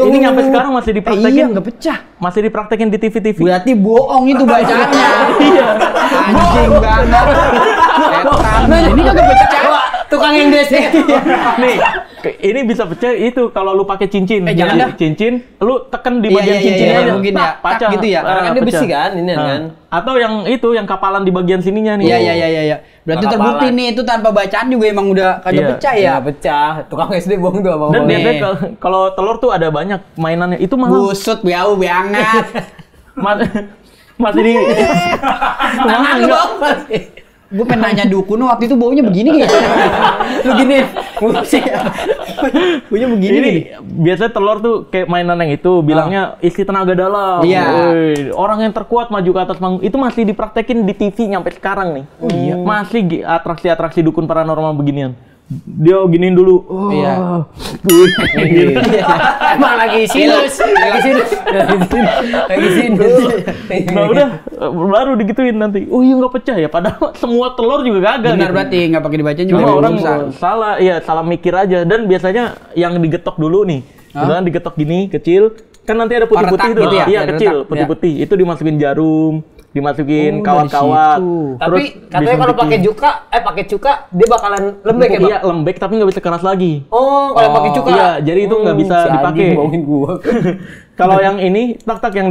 Ini nyampe sekarang masih dipraktekin. Iya, nggak pecah. Masih dipraktekin di TV-TV. Berarti bohong itu bacaannya. Iya. Anjing banget. Setan. Ini nggak pecah. Tukang yang desi. Nih, ini bisa pecah itu kalau lu pakai cincin. Jangan dah. Cincin, lu tekan di Iya, bagian iya, cincinnya iya, aja. mungkin ya. Pecah Tak gitu ya. Karena kan dia pecah. besi kan, ini kan. Atau yang itu, yang kapalan di bagian sininya nih. Iya. Berarti Kapalan. terbukti nih itu tanpa bacaan juga emang udah kagak Iya. pecah ya. Ya pecah. Tukang SD bohong tuh abang. Dan Nih. biasanya kalau telur tuh ada banyak mainannya. Itu malah Busut bau banget. masih di Tangan lu bang. Gue pengen nanya dukun waktu itu baunya begini gitu. Lu gini. Baunya begini ini gini. biasanya telur tuh kayak mainan yang itu bilangnya isi tenaga dalam. Iya. Woi, orang yang terkuat maju ke atas panggung itu masih dipraktekin di TV nyampe sekarang nih. Oh, iya. Masih atraksi-atraksi dukun paranormal beginian. Dia giniin dulu. Oh. Iya. Gitu. Emang lagi sinus. Lagi sinus. Nah udah baru digituin nanti. Oh iya nggak pecah ya. Padahal semua telur juga gagal. Benar gitu. berarti nggak pakai dibaca juga. Cuma emang orang susah. salah, ya salah mikir aja. Dan biasanya yang digetok dulu nih, misalnya digetok gini kecil, kan nanti ada putih-putih retak itu, gitu ya? iya Ada kecil, retak, putih-putih. Itu dimasukin jarum, dimasukin Oh, kawat-kawat. dari situ. Tapi katanya kalau pakai cuka, dia bakalan lembek ya bang? Iya lembek tapi nggak bisa keras lagi. Oh, kalau pakai cuka. Iya, jadi itu nggak bisa si anjing dipakai. bohongin gua. Kalau yang ini tak yang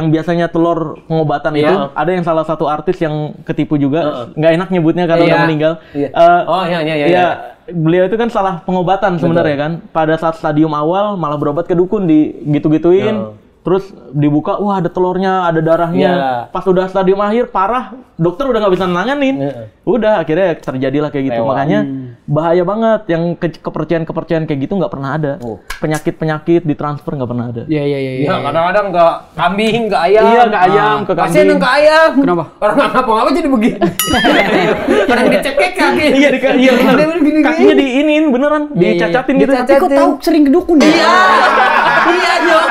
biasanya telur pengobatan itu, Iya. ada yang salah satu artis yang ketipu juga, nggak enak nyebutnya karena Iya. udah meninggal. Iya. Oh, iya. Iya, beliau itu kan salah pengobatan sebenarnya kan. Pada saat stadium awal malah berobat ke dukun gitu-gituin. Terus dibuka, wah ada telurnya, ada darahnya. Iya. Pas udah stadium akhir parah, dokter udah nggak bisa nanganin. Udah akhirnya terjadilah kayak gitu. Lewat. Makanya bahaya banget yang kepercayaan kayak gitu nggak pernah ada. Penyakit-penyakit ditransfer nggak pernah ada. Iya. Ya, kadang-kadang ke kambing, ke ayam. Iya, ke ayam, ke Pasti kambing. ke ayam. Kenapa? Orang nggak ngapa-ngapa jadi begini. Orang dicekek kaki. Iya, iya bener. Dia gini-gini. Kakinya diinin beneran, dicacatin gitu. Dicacat. Tapi kok tahu sering ke dukun ya? Iya, Jok.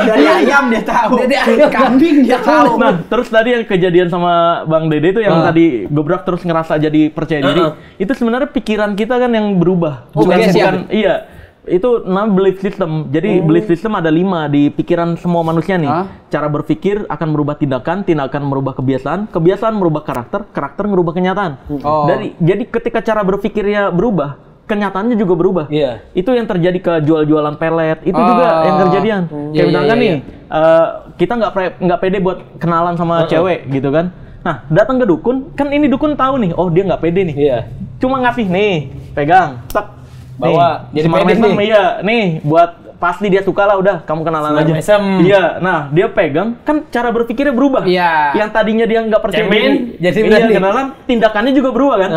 Dari ayam dia tahu. Dari ayam. Kambing dia tahu. Nah, terus tadi yang kejadian sama Bang Dede itu yang tadi gebrak terus ngerasa jadi percaya diri. Itu sebenarnya pikiran kita kan yang berubah. Oh, bukan bias ya? iya. Itu namanya belief system. Jadi belief system ada 5 di pikiran semua manusia nih. Cara berpikir akan merubah tindakan, tindakan merubah kebiasaan, kebiasaan merubah karakter, karakter merubah kenyataan. Jadi ketika cara berpikirnya berubah, kenyataannya juga berubah. Iya. Itu yang terjadi ke jual-jualan pelet. Itu juga yang kejadian. Kayak Iya, misalkan iya, nih, kita nggak pede buat kenalan sama cewek gitu kan. Nah, datang ke dukun, kan ini dukun tahu nih, oh dia nggak pede nih. Iya. Cuma ngasih nih, pegang, tak. Bawa, jadi semar pede mesem, nih. iya, nih buat pasti dia suka lah udah, kamu kenalan Semar aja. mesem. Iya, nah dia pegang, kan cara berpikirnya berubah. Iya. Yang tadinya dia nggak percaya Cemen, diri, jadi iya, berani. kenalan, tindakannya juga berubah kan.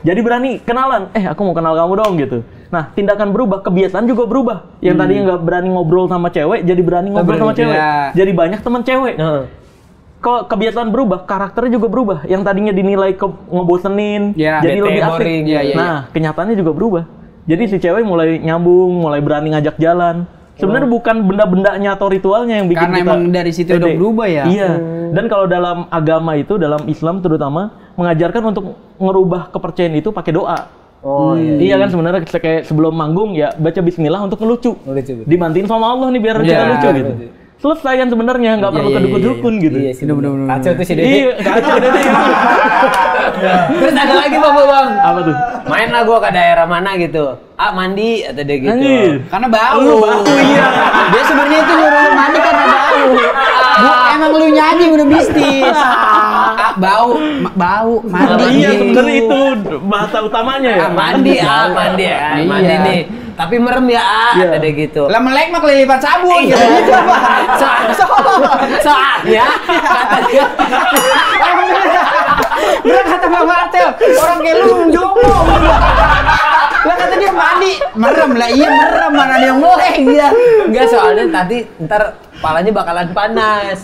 Jadi berani kenalan, aku mau kenal kamu dong gitu. Nah, tindakan berubah, kebiasaan juga berubah. Yang tadinya nggak berani ngobrol sama cewek, jadi berani ngobrol sama cewek. Iya. Jadi banyak teman cewek. Kalau kebiasaan berubah, karakternya juga berubah. Yang tadinya dinilai ngebosenin, Iya. jadi Bete, lebih asik. boring. Iya, iya, Nah, kenyataannya juga berubah. Jadi si cewek mulai nyambung, mulai berani ngajak jalan. Sebenarnya bukan benda-bendanya atau ritualnya yang bikin Karena kita emang dari situ udah pede. berubah ya? Iya. Dan kalau dalam agama itu, dalam Islam terutama, mengajarkan untuk ngerubah kepercayaan itu pakai doa. Oh iya. Iya kan sebenarnya kayak sebelum manggung ya baca bismillah untuk ngelucu. Ngelucu. Dimantiin sama Allah nih biar Iya, kita lucu gitu. betul. Selesai kan sebenarnya nggak perlu ke dukun-dukun gitu. Iya sih. Bener-bener. Kacau tuh si Dede. Iya, kacau deh. Terus ada lagi bang. Apa tuh? Main lah gua ke daerah mana gitu. Mandi atau dia gitu. Anjir. Karena bau. Iya. Dia sebenarnya itu nyuruh lu mandi karena bau. Emang lu nyanyi udah mistis. Bau, mandi. Iya, gitu. sebenarnya itu bahasa utamanya ya. Mandi mandi ya. Iya. Mandi nih. Tapi merem ya, Iya. ada gitu. Lah melek mah kelilipan sabun gitu. Gitu apa? Soalnya kata dia, Bener kata Bang Martel, orang kayak lu jomblo. Lah kata dia mandi, merem lah. Iya merem, mana dia melek dia. Enggak, soalnya tadi ntar kepalanya bakalan panas.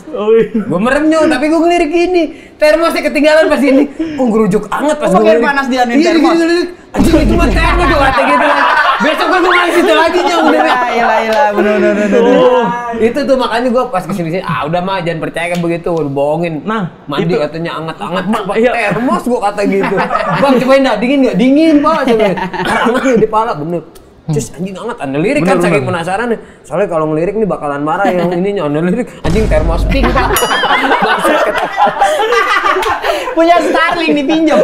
Gue merem nyong, tapi gue ngelirik gini. Termosnya ketinggalan pas ini. Kok ngerujuk anget pas gue Makin panas dia nih termos. Anjing itu mah termos gue kata gitu. Besok kan gue main situ lagi nyong. Iya, bener. Itu tuh makanya gue pas kesini udah mah jangan percaya kan begitu, udah bohongin. Nah, mandi itu. katanya anget-anget pak termos gue kata gitu. Bang cobain dah, dingin nggak? Dingin pak, cobain. Anget nih di pala bener. Cus anjing anget, anda lirik kan saking penasaran nih. Soalnya kalau ngelirik nih bakalan marah yang ininya, anda lirik anjing termos pink pak. Punya Starling dipinjam.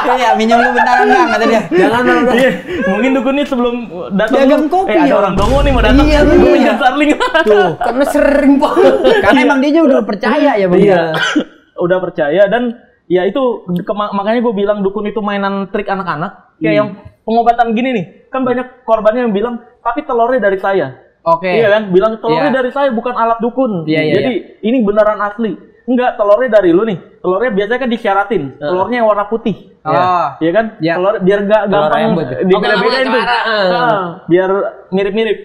Iya, minjem lu bentaran Bang kata dia. Jangan dong. Iya, mungkin dukun nih sebelum datang. Dagang kopi ada ya? orang dongo nih mau datang. Iya, Gue iya. punya Starling. Tuh, Karena sering pak. karena emang dia udah percaya ya Bang. Iya, udah percaya dan ya itu makanya gue bilang dukun itu mainan trik anak-anak. Kayak yang pengobatan gini nih, kan banyak korbannya yang bilang, tapi telurnya dari saya. Oke. Iya kan, bilang telurnya Iya. dari saya bukan alat dukun. Iya, Jadi ini beneran asli. Enggak, telurnya dari lu nih. Telurnya biasanya kan disyaratin. Telurnya yang warna putih. Oh. Iya kan? Iya. Telur biar nggak gampang ayam betul. dibeda-bedain tuh. Biar mirip-mirip.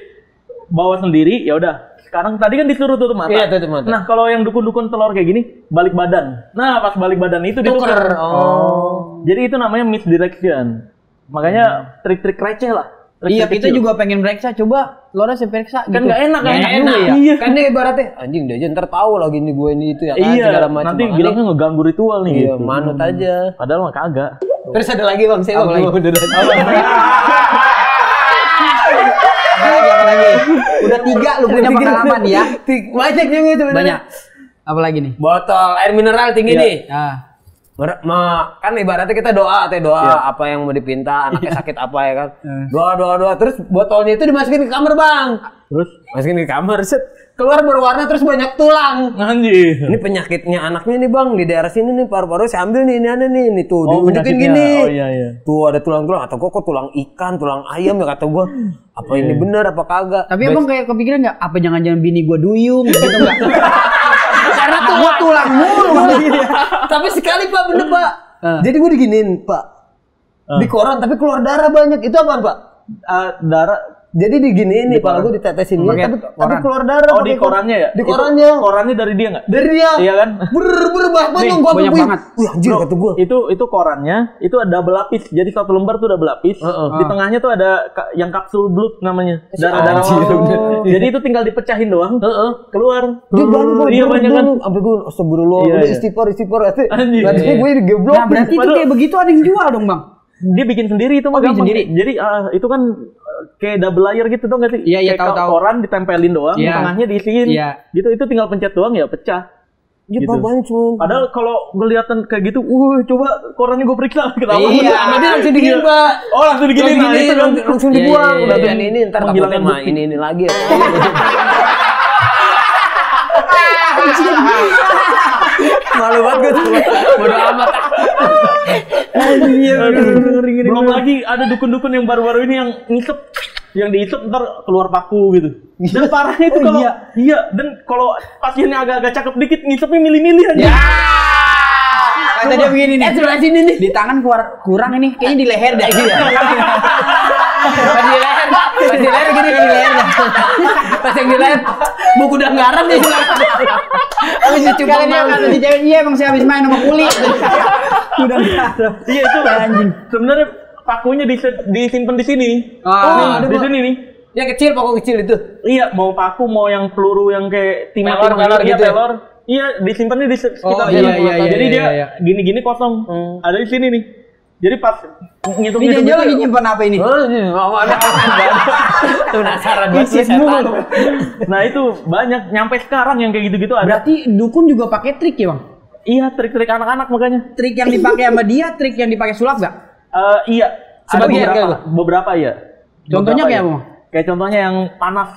Bawa sendiri, ya udah. Sekarang tadi kan disuruh tutup mata. Iya, tutup mata. Nah, kalau yang dukun-dukun telur kayak gini, balik badan. Nah, pas balik badan itu ditukar. Jadi itu namanya misdirection. Makanya trik-trik receh lah. Iya, Trik-trik kita kecil. juga pengen periksa. Coba telurnya saya periksa Kan gitu. nggak enak kan? Nggak Enak juga ya. Iya. Kan dia ibaratnya anjing dia aja ntar tahu lagi nih gue ini itu ya kan Iya, segala macam. nanti Makanya- bilangnya ngeganggu ritual nih Iya, gitu. manut aja. Padahal mah kagak. Terus ada lagi bang, saya Apa lagi? Apa lagi? Udah 3 lu punya pengalaman ya. Banyak juga itu bener. Banyak. Apa lagi nih? Botol air mineral tinggi Iya. nih. Ah. Kan ibaratnya kita doa apa yang mau dipinta, anaknya sakit apa ya kan. Doa terus botolnya itu dimasukin ke kamar bang. Terus Masukin ke kamar set keluar berwarna terus banyak tulang. anjir. Ini penyakitnya anaknya nih bang, di daerah sini nih paru-paru saya ambil nih, ini ada nih tuh Oh, diunjukin penyakitnya. gini. Oh, iya. Tuh ada tulang-tulang, atau kok tulang ikan, tulang ayam ya kata gua. Apa ini bener apa kagak? Tapi abang kayak kepikiran nggak? Apa jangan-jangan bini gua duyung gitu nggak? Karena tulang mulu. Tapi sekali pak bener pak. Jadi gua diginiin pak. Di koran tapi keluar darah banyak. Itu apaan pak? Darah. Jadi diginiin nih, kepala gua ditetesin nih, Pakai tapi koran. keluar darah. Oh, di pakai korannya ya? Di Itu korannya. Korannya dari dia nggak? Dari dia. Iya kan? Banyak Nih, gua banyak banget. Wih anjir Bro, kata gua. Itu korannya, itu ada double lapis. Jadi satu lembar tuh double lapis. Di tengahnya tuh ada yang kapsul blood namanya. Darah-darah. anjir. Jadi itu tinggal dipecahin doang. Keluar. Dia banyak Iya banyak kan. Sampai gue astagfirullah, Iya, udah iya. istighfar. Anjir. Nanti gue digeblok. Nah, berarti itu kayak begitu ada yang jual dong, Bang. Dia bikin sendiri itu mah bikin gampang. sendiri? Jadi itu kan kayak double layer gitu dong nggak sih? Iya, Kayak tahu. koran ditempelin doang, di Iya. tengahnya diisiin. Iya. Gitu itu tinggal pencet doang ya pecah. Dia Gitu. banyak cuma. Padahal kalau ngeliatan kayak gitu, coba korannya gue periksa ketahuan. Iya, Sama dia langsung digini pak. Oh langsung diginiin, nah itu dong. langsung Iya, dibuang. iya, Udah iya. dan ini ntar Menghilangkan takutnya mah bukti. ini lagi ya. Malu banget gue. Bodoh amat. Belum lagi ada dukun-dukun yang baru-baru ini yang ngisep, yang diisep ntar keluar paku gitu. Dan parahnya itu kalau iya, dan kalau pasiennya agak-agak cakep dikit ngisepnya milih-milih aja. Ya. Kata dia begini nih. Sebelah sini nih. Di tangan kurang ini, kayaknya di leher dah gitu ya. Pas di leher gini di leher. Pas yang di leher, buku udah garam nih. Habis dicoba Kalau dia kata di cewek, iya emang saya habis main sama kulit. Udah garam. Iya itu anjing. Sebenarnya pakunya disimpan di sini. Oh, Nih, di sini nih. Yang kecil, paku kecil itu. Iya, mau paku mau yang peluru yang kayak Pelor iya, gitu ya? pelor. Iya, disimpannya di sekitar Oh, sini. iya, iya, Jadi iya, dia iya. gini-gini kosong. Ada di sini nih. Jadi pas Ini ngitung-ngitung dia lagi nyimpan apa ini? Mau ada. Penasaran banget Isian setan. mulu. Nah itu banyak nyampe sekarang yang kayak gitu-gitu ada. Berarti dukun juga pakai trik ya, Bang? Iya trik-trik anak-anak makanya. Trik yang dipakai sama dia, trik yang dipakai sulap gak? Iya. Sebagian Ada kayak beberapa ya. Contohnya Beberapa kayak ya. apa? Kayak contohnya yang panas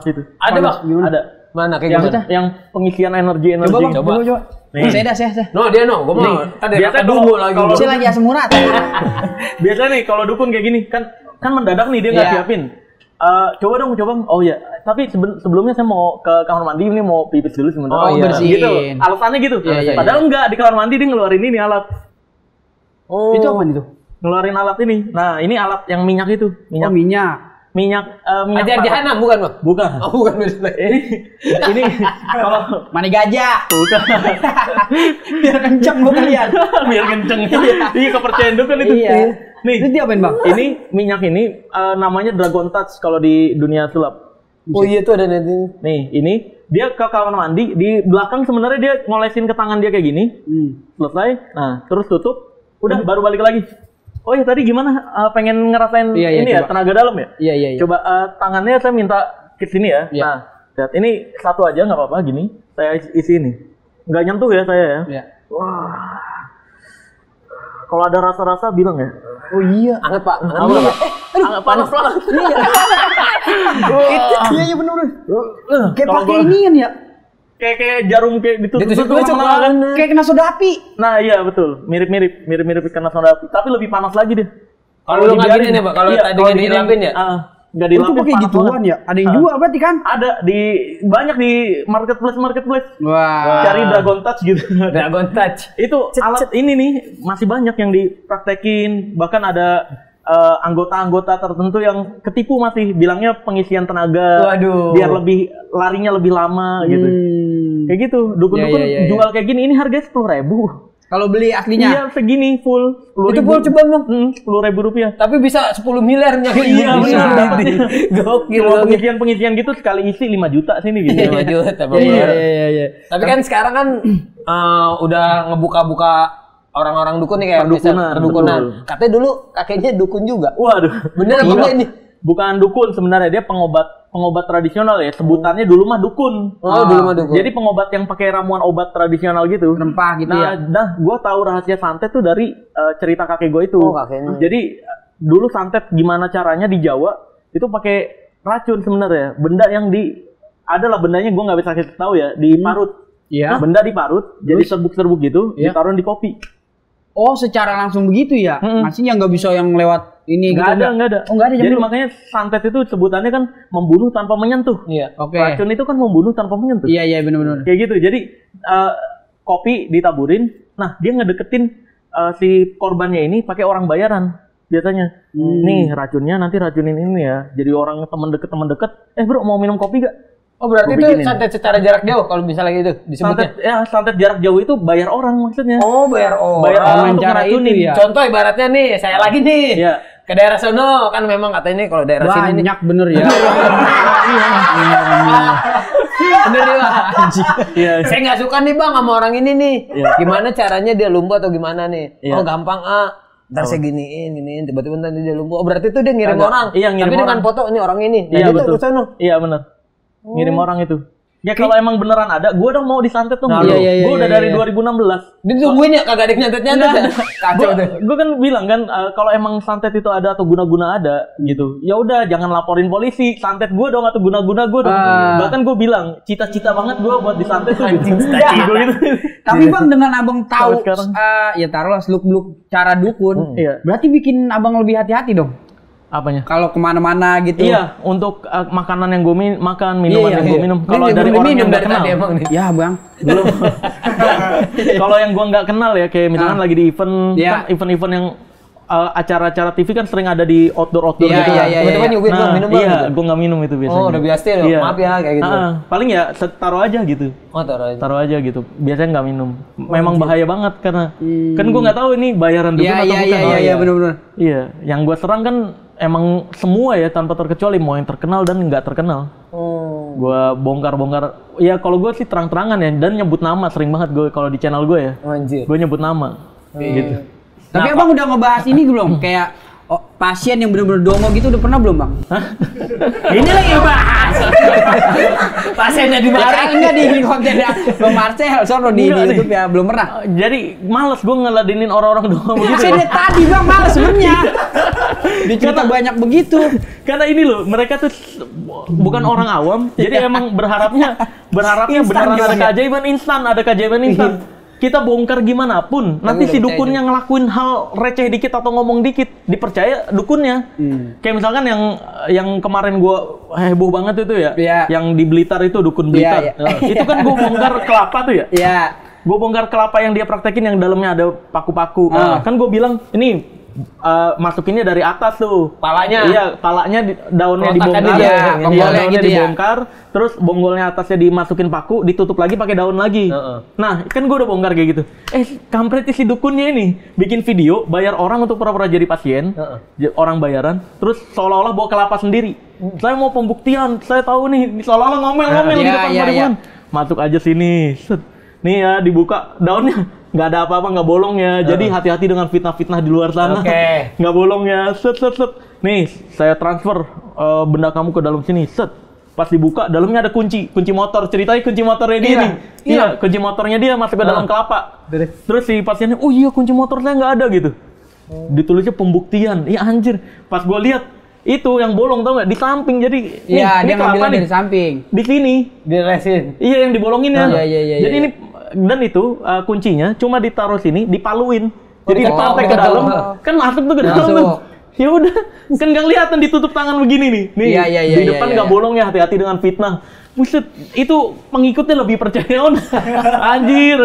itu. Ada bang? Gimana? Ada. Mana kayak Yang gimana? yang pengisian energi. Coba, Bang. Coba. Coba. Nih. Saya. No dia no, gue mau. Tadi Biasa kata dulu kalau- lagi. kalau- Saya lagi asam urat. Biasanya nih kalau dukun kayak gini kan mendadak nih dia nggak Iya. siapin. Coba dong. Oh ya, tapi sebelumnya saya mau ke kamar mandi ini mau pipis dulu sebentar. Oh, bersihin. Gitu. Alasannya gitu. Iya, iya, Padahal enggak di kamar mandi dia ngeluarin ini alat. Itu apa itu? ngeluarin alat ini. Nah, ini alat yang minyak itu, minyak. Oh, minyak. Minyak Ajar jahanam bukan, Bang? Bukan. Oh, bukan. Ini kalau Mani gajah. bukan. Biar kenceng lu kalian. Biar kenceng. Iya, kepercayaan kan itu. Iya. Nih, Itu diapain, Bang? ini minyak ini namanya Dragon Touch kalau di dunia sulap. Oh iya tuh ada nanti. Nih, ini dia ke kamar mandi, di belakang sebenarnya dia ngolesin ke tangan dia kayak gini. Selesai. Nah, terus tutup, udah baru balik lagi. Oh ya tadi gimana? Pengen ngerasain ini ya, tenaga dalam ya? Iya. Coba tangannya saya minta ke sini ya. Iya. Nah, lihat ini satu aja nggak apa-apa gini. Saya isi ini. Nggak nyentuh ya saya ya. Iya. Wah. Kalau ada rasa-rasa bilang ya. Oh iya. Anget, Pak. Anget panas banget. Iya benar. Kayak pakai ini kan ya. Kayak jarum kayak Ditusuk lama-lama. Kayak kena soda api. Nah iya betul, mirip kena soda api, tapi lebih panas lagi deh. Kalau lu nggak gini nih, Pak. Kalau tadi nggak dilapin ya? Nggak Itu dilapin. pakai panas gituan banget. ya. Ada yang jual berarti kan? Ada banyak di marketplace. Wah. Cari Dragon Touch gitu. Dragon Touch. Itu alat ini nih masih banyak yang dipraktekin, bahkan ada anggota-anggota tertentu yang ketipu masih bilangnya pengisian tenaga. Waduh. Biar larinya lebih lama gitu. Kayak gitu, dukun-dukun Iya. jual kayak gini, ini harganya 10.000. Kalau beli aslinya. Iya segini full. Itu full coba, Bang. 10.000 rupiah. Tapi bisa 10 miliar nyari. Iya, bisa. benar. Gokil. Kalau pengisian gitu sekali isi 5 juta sini gitu. 5 juta, Bang. Iya. Tapi kan sekarang kan udah ngebuka-buka orang-orang dukun nih kayak perdukunan. Katanya dulu kakeknya dukun juga. Waduh. Bener apa enggak ini? Bukan dukun sebenarnya, dia pengobat tradisional ya. Sebutannya dulu mah dukun. Oh, dulu mah dukun. Jadi pengobat yang pakai ramuan obat tradisional gitu. Rempah gitu ya. Nah, gue tahu rahasia santet tuh dari cerita kakek gue itu. Oh, kakeknya. Jadi dulu santet gimana caranya di Jawa itu pakai racun sebenarnya. Benda yang adalah bendanya gue nggak bisa kasih tahu ya, diparut. Iya. Benda diparut, jadi serbuk-serbuk gitu, ditaruh di kopi. Oh, secara langsung begitu ya? Maksudnya nggak bisa yang lewat ini gitu? Nggak ada. Oh, nggak ada. Jadi makanya santet itu sebutannya kan membunuh tanpa menyentuh. Iya. Oke. Racun itu kan membunuh tanpa menyentuh. Iya, benar-benar. Kayak gitu. Jadi kopi ditaburin. Nah, dia ngedeketin si korbannya ini pakai orang bayaran biasanya. Nih racunnya nanti racunin ini ya. Jadi orang teman deket. Bro mau minum kopi gak? Oh berarti itu santet secara jarak jauh kalau misalnya gitu disebutnya. Santet jarak jauh itu bayar orang maksudnya. Oh bayar orang. Bayar orang untuk cara itu ngeracunin. ya. Contoh ibaratnya nih, saya lagi nih. Iya. Ke daerah sono kan memang katanya nih kalau daerah sini nih. Banyak bener ya. Bener nih Bang. Iya. Saya nggak suka nih Bang sama orang ini nih. Iya. Gimana caranya dia lumpuh atau gimana nih? Iya. Oh gampang ntar saya giniin, tiba-tiba nanti dia lumpuh. Oh berarti itu dia ngirim orang. Iya, ngirim tapi dengan orang. foto ini orang ini. Nah Iya itu betul. ke sono. Iya benar. Ngirim orang itu. Ya kalau emang beneran ada, gue dong mau disantet tuh. iya, Gue udah dari 2016. Ditungguin ya kagak ada yang nyantet-nyantet ya. Kacau tuh. Gue kan bilang kan kalau emang santet itu ada atau guna-guna ada gitu. Ya udah jangan laporin polisi, santet gue dong atau guna-guna gue dong. Bahkan gue bilang cita-cita banget gue buat disantet tuh gitu. Gue gitu. Tapi Bang dengan Abang tahu sekarang. ya taruhlah seluk-beluk cara dukun, Iya. berarti bikin Abang lebih hati-hati dong. Apanya? Kalau kemana-mana gitu. Iya, untuk makanan yang gue makan, minuman yang gue minum. Kalau Ini dari belum orang yang minum nggak dari kenal. tadi emang nih. Ya Bang. Belum. Kalau yang gue nggak kenal ya, kayak misalkan lagi di event, Iya. kan event-event yang acara-acara TV kan sering ada di outdoor Iya, gitu. iya, Tiba-tiba nyuguhin Bang minum Bang. Iya, gitu. gue nggak minum itu biasanya. Oh udah biasa ya. Iya. Maaf ya kayak gitu. Paling ya taruh aja gitu. Oh taruh aja. Taruh aja gitu. Biasanya nggak minum. Memang bahaya banget karena kan gue nggak tahu ini bayaran dukun atau bukan. Iya benar-benar. Iya, yang gue serang kan emang semua ya tanpa terkecuali, mau yang terkenal dan nggak terkenal. Gue bongkar-bongkar. Ya kalau gue sih terang-terangan ya, dan nyebut nama sering banget gue kalau di channel gue ya. Anjir. Gue nyebut nama. Gitu. Tapi Abang udah ngebahas ini belum? Kayak pasien yang benar-benar dongo gitu udah pernah belum Bang? Ini lagi ngebahas. Pasiennya di Ya, enggak di konten Bang Marcel, sono di YouTube ya belum pernah. Jadi males gue ngeladenin orang-orang doang begitu. Saya dari tadi Bang males sebenarnya. Dicerita banyak begitu. Karena ini loh, mereka tuh bukan orang awam, jadi emang berharapnya beneran ada keajaiban instan. Kita bongkar gimana pun, nanti si dukunnya ngelakuin hal receh dikit atau ngomong dikit, dipercaya dukunnya. Kayak misalkan yang kemarin gua heboh banget itu ya, Iya. yang di Blitar itu dukun Blitar. Iya. Nah, itu kan gua bongkar kelapa tuh ya. Iya. Gue bongkar kelapa yang dia praktekin yang dalamnya ada paku-paku. Kan gue bilang, ini masukinnya dari atas tuh. Palanya. Iya, palanya daunnya Kontakan dibongkar. dia, bonggolnya daunnya gitu ya. dibongkar, terus bonggolnya atasnya dimasukin paku, ditutup lagi pakai daun lagi. Nah, kan gue udah bongkar kayak gitu. Kampret si dukunnya ini bikin video, bayar orang untuk pura-pura jadi pasien, orang bayaran, terus seolah-olah bawa kelapa sendiri. Saya mau pembuktian, saya tahu nih, seolah-olah ngomel-ngomel di depan Marimun. Masuk aja sini, set. Nih ya, dibuka daunnya. Nggak ada apa-apa, nggak bolong ya. Jadi hati-hati dengan fitnah-fitnah di luar sana. Nggak bolong ya. Set. Nih, saya transfer benda kamu ke dalam sini. Set. Pas dibuka, dalamnya ada kunci motor. Ceritanya kunci motornya dia nih. Iya, kunci motornya dia masuk ke dalam kelapa. Terus si pasiennya, oh iya kunci motor saya nggak ada gitu. Ditulisnya pembuktian. Iya anjir. Pas gue lihat itu yang bolong tau nggak di samping. Jadi Iya, dia ngambilnya dari samping. di sini. Diresin. Iya yang dibolongin ya. Iya. Jadi ini dan itu kuncinya cuma ditaruh sini, dipaluin. Jadi dipantek ke dalam, kan masuk tuh ke dalam tuh. Ya udah, kan nggak kelihatan ditutup tangan begini nih. Nih, Iya, di depan nggak bolong ya, hati-hati dengan fitnah. Buset, itu pengikutnya lebih percaya on. Anjir.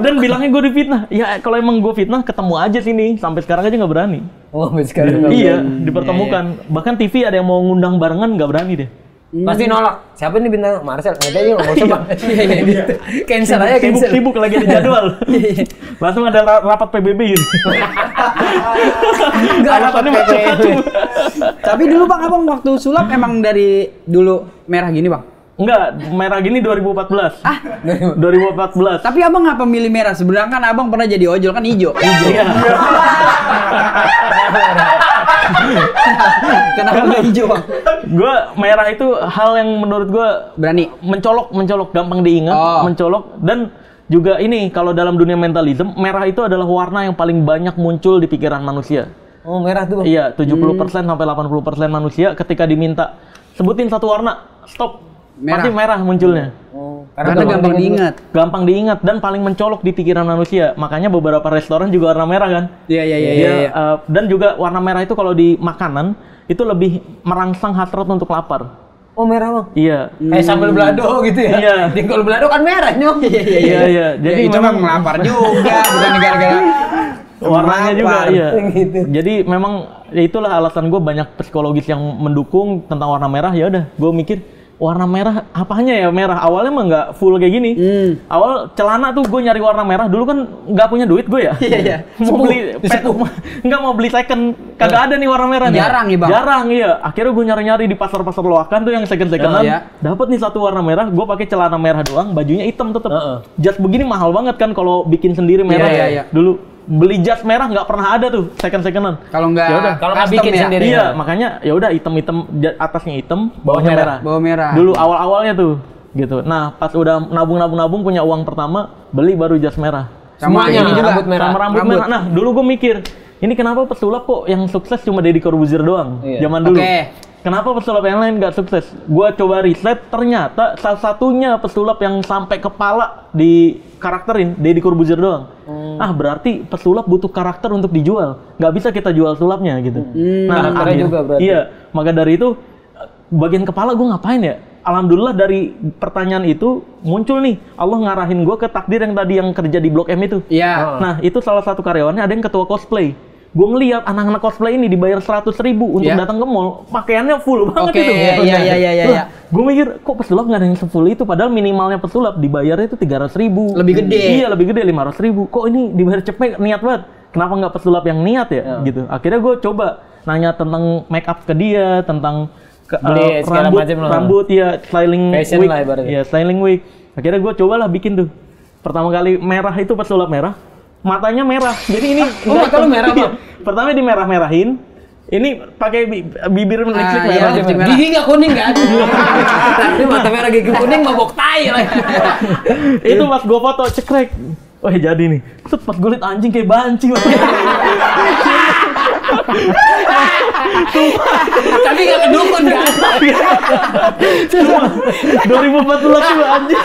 Dan bilangnya gue difitnah. Ya kalau emang gue fitnah, ketemu aja sini. Sampai sekarang aja nggak berani. Sampai sekarang. Iya, dipertemukan. Bahkan TV ada yang mau ngundang barengan nggak berani deh. Pasti nolak. Siapa nih bintang? Marcel. Nggak tahu nggak usah bang. Cancel aja cancel. Sibuk lagi ada jadwal. Langsung ada rapat PBB gitu. Nggak rapat PBB. Tapi dulu Bang, Abang waktu sulap emang dari dulu merah gini Bang? Enggak, merah gini 2014. 2014. Tapi Abang ngapa milih merah? Sedangkan Abang pernah jadi ojol kan hijau. Iya. Kenapa nggak hijau Bang? Gue merah itu hal yang menurut gue Berani. mencolok, gampang diingat, mencolok. Dan juga ini kalau dalam dunia mentalism, merah itu adalah warna yang paling banyak muncul di pikiran manusia. Oh merah tuh Bang? Iya, 70% sampai 80% manusia ketika diminta sebutin satu warna, stop. Pasti merah munculnya. Karena gampang diingat. Gampang diingat dan paling mencolok di pikiran manusia. Makanya beberapa restoran juga warna merah kan. Iya. Dan juga warna merah itu kalau di makanan itu lebih merangsang hasrat untuk lapar. Oh merah Bang? Iya. Kayak sambal balado gitu ya? Iya. Jengkol balado kan merah nyok. Iya. Jadi itu memang melapar juga, bukan gara-gara warnanya juga. Iya. Gitu. Jadi memang ya itulah alasan gue banyak psikologis yang mendukung tentang warna merah. Ya udah, gue mikir warna merah apanya ya merah. Awalnya mah nggak full kayak gini. Awal celana tuh gue nyari warna merah. Dulu kan nggak punya duit gue ya. Iya. Mau beli nggak mau beli second, kagak ada nih warna merah. Jarang nih Bang. Jarang iya. Akhirnya gue nyari-nyari di pasar-pasar loakan tuh yang second-secondan. Dapat nih satu warna merah. Gue pakai celana merah doang, bajunya hitam tetep. Jas begini mahal banget kan kalau bikin sendiri merah. Iya. Dulu beli jas merah nggak pernah ada tuh second-secondan. Kalau nggak, yaudah, kalau nggak bikin sendiri. Iya, makanya ya udah hitam-hitam, atasnya hitam, bawahnya merah. Bawah merah. Dulu awal-awalnya tuh, gitu. Nah, pas udah nabung punya uang pertama, beli baru jas merah. Semuanya ini juga rambut merah. Sama rambut merah. Nah, dulu gue mikir, ini kenapa pesulap kok yang sukses cuma Deddy Corbuzier doang? Zaman dulu. Kenapa pesulap yang lain nggak sukses? Gua coba riset, ternyata salah satunya pesulap yang sampai kepala di karakterin Deddy Corbuzier doang. Berarti pesulap butuh karakter untuk dijual. Nggak bisa kita jual sulapnya gitu. Nah, karakternya juga berarti. Iya, maka dari itu bagian kepala gue ngapain ya? Alhamdulillah dari pertanyaan itu muncul nih, Allah ngarahin gue ke takdir yang tadi yang kerja di Blok M itu. Iya. Nah, itu salah satu karyawannya ada yang ketua cosplay. Gue ngeliat anak-anak cosplay ini dibayar 100.000 untuk datang ke mall, pakaiannya full banget itu. Iya. Gue mikir, kok pesulap nggak ada yang sefull itu? Padahal minimalnya pesulap dibayarnya itu 300.000. Lebih gede. Iya, lebih gede 500.000. Kok ini dibayar cepet, niat banget. Kenapa nggak pesulap yang niat ya? Gitu. Akhirnya gue coba nanya tentang make up ke dia, tentang rambut ya, styling fashion wig. lah ibaratnya. Ya, styling wig. Akhirnya gue cobalah bikin tuh. Pertama kali merah itu pesulap merah. Matanya merah, jadi ini mata lu merah Bang? Pertama dimerah-merahin, ini pakai bibir lipstick merah. Gigi nggak kuning kan? Tapi mata merah gigi kuning mabok tai lah. Itu pas gue foto cekrek, wah jadi nih. Terus pas gue liat anjing kayak banci. Tapi nggak kedukun kan? 2014 tuh anjing.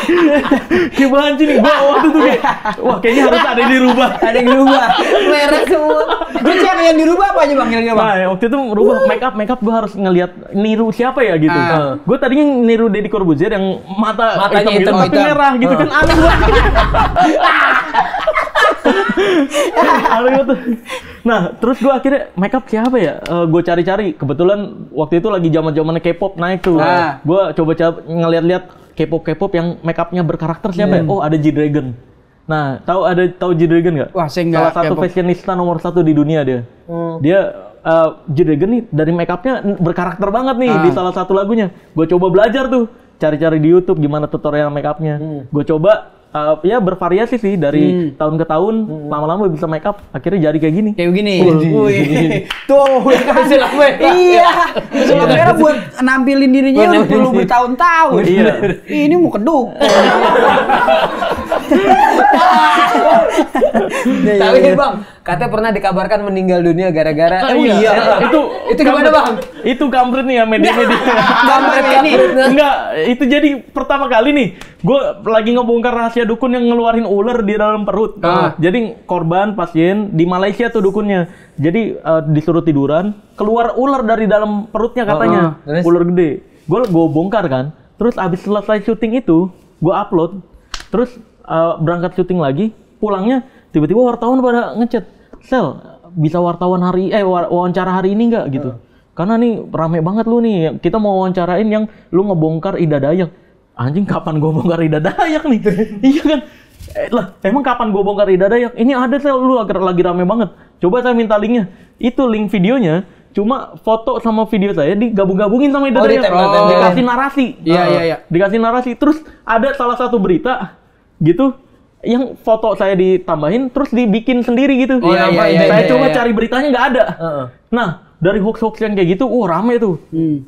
Kayak banci nih. Gua waktu tuh kayak, wah kayaknya harus ada yang dirubah. Ada yang dirubah. Merah semua. Gue cek yang dirubah apa aja Bang kira-kira Bang? Nah, waktu itu rubah make up gue harus ngelihat niru siapa ya gitu. Gue tadinya niru Deddy Corbuzier yang matanya hitam gitu, tapi merah gitu kan aneh banget. Nah, terus gue akhirnya make up siapa ya? Gue cari-cari. Kebetulan waktu itu lagi zaman-zamannya K-pop naik tuh. Gue coba ngeliat-liat K-pop yang make upnya berkarakter siapa ya? Oh, ada G-Dragon. Nah, tahu G-Dragon nggak? Wah, saya nggak. Salah satu fashionista nomor 1 di dunia dia. Dia G-Dragon nih dari make upnya berkarakter banget nih di salah satu lagunya. Gue coba belajar tuh, cari-cari di YouTube gimana tutorial make upnya. Gue coba ya bervariasi sih dari tahun ke tahun, lama-lama bisa make up, akhirnya jadi kayak gini. Kayak begini. Tuh, pesulap merah. Iya, pesulap merah buat nampilin dirinya udah perlu bertahun-tahun. Iya. Ini mau keduk. Tapi Bang, katanya pernah dikabarkan meninggal dunia gara-gara. Iya. Itu gimana Bang? Itu kampret nih ya media-media. Kampret ini. Enggak, itu jadi pertama kali nih gue lagi ngebongkar rahasia dukun yang ngeluarin ular di dalam perut. Jadi korban pasien di Malaysia tuh dukunnya. Jadi disuruh tiduran, keluar ular dari dalam perutnya katanya. Ular gede. Gue bongkar kan. Terus abis selesai syuting itu, gue upload. Terus berangkat syuting lagi, pulangnya tiba-tiba wartawan pada ngechat, "Sel, bisa wawancara hari ini nggak?" gitu. Karena nih rame banget lu nih, kita mau wawancarain yang lu ngebongkar Ida Dayak. Anjing, kapan gua bongkar Ida Dayak nih? Iya kan? Lah, emang kapan gua bongkar Ida Dayak? Ini ada Sel, lu lagi rame banget. Coba saya minta linknya. Itu link videonya, cuma foto sama video saya digabung-gabungin sama Ida Dayak. Dikasih narasi. Iya. Dikasih narasi. Terus ada salah satu berita gitu yang foto saya ditambahin terus dibikin sendiri gitu. Saya coba cari beritanya nggak ada. Nah, dari hoax-hoax yang kayak gitu, rame tuh.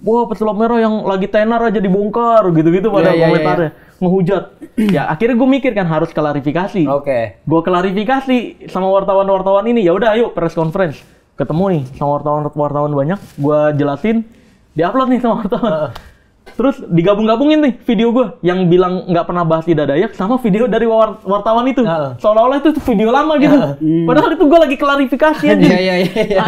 Wah, pesulap merah yang lagi tenar aja dibongkar gitu-gitu pada komentarnya. Ngehujat. Ya, akhirnya gue mikir kan harus klarifikasi. Gue klarifikasi sama wartawan-wartawan ini. Ya udah, ayo press conference. Ketemu nih sama wartawan banyak, gue jelasin, diupload nih sama wartawan. Terus digabung-gabungin nih video gue yang bilang nggak pernah bahas Ida Dayak sama video dari wartawan itu. Seolah-olah itu video lama gitu. Padahal itu gue lagi klarifikasi aja.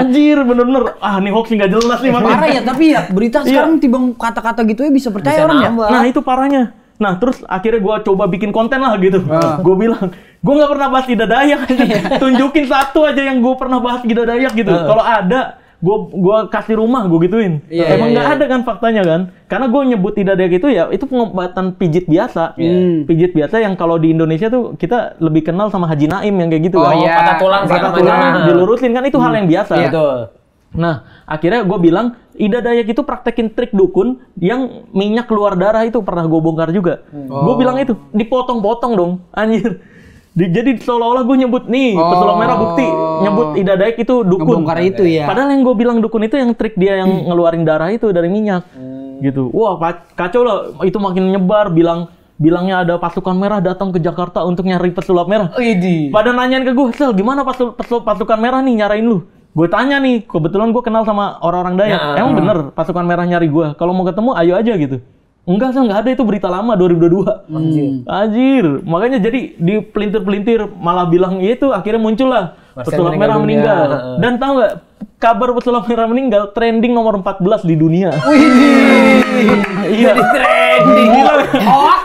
Anjir, bener-bener. Nih hoax nggak jelas nih. Parah ya, tapi ya berita sekarang tiba kata-kata gitu ya bisa percaya orang ya. Nah, itu parahnya. Nah, terus akhirnya gue coba bikin konten lah gitu. Gue bilang, gue nggak pernah bahas Ida Dayak. Tunjukin satu aja yang gue pernah bahas Ida Dayak gitu. Kalau ada, gue kasih rumah, gue gituin. Emang nggak ada kan faktanya kan? Karena gue nyebut Ida Dayak itu ya itu pengobatan pijit biasa. Pijit biasa yang kalau di Indonesia tuh kita lebih kenal sama Haji Naim yang kayak gitu. Patah tulang dilurusin kan itu hal yang biasa. Nah, akhirnya gue bilang Ida Dayak itu praktekin trik dukun yang minyak keluar darah itu pernah gue bongkar juga. Gue bilang itu dipotong-potong dong, anjir. Jadi seolah-olah gue nyebut nih pesulap merah bukti nyebut Ida Dayak itu dukun. Ngebongkar itu ya. Padahal yang gue bilang dukun itu yang trik dia yang ngeluarin darah itu dari minyak. Gitu. Wah, kacau lah. Itu makin nyebar bilangnya ada pasukan merah datang ke Jakarta untuk nyari pesulap merah. Pada nanyain ke gue, "Sel, gimana pasukan merah nih nyarain lu?" Gue tanya nih, kebetulan gue kenal sama orang-orang Dayak. Emang bener pasukan merah nyari gue? Kalau mau ketemu, ayo aja gitu. Enggak, nggak ada, itu berita lama 2022. Anjir. Makanya jadi di pelintir-pelintir malah bilang itu akhirnya muncul lah pesulap merah meninggal. Dan tahu nggak kabar pesulap merah meninggal trending nomor 14 di dunia. Iya. Jadi trending.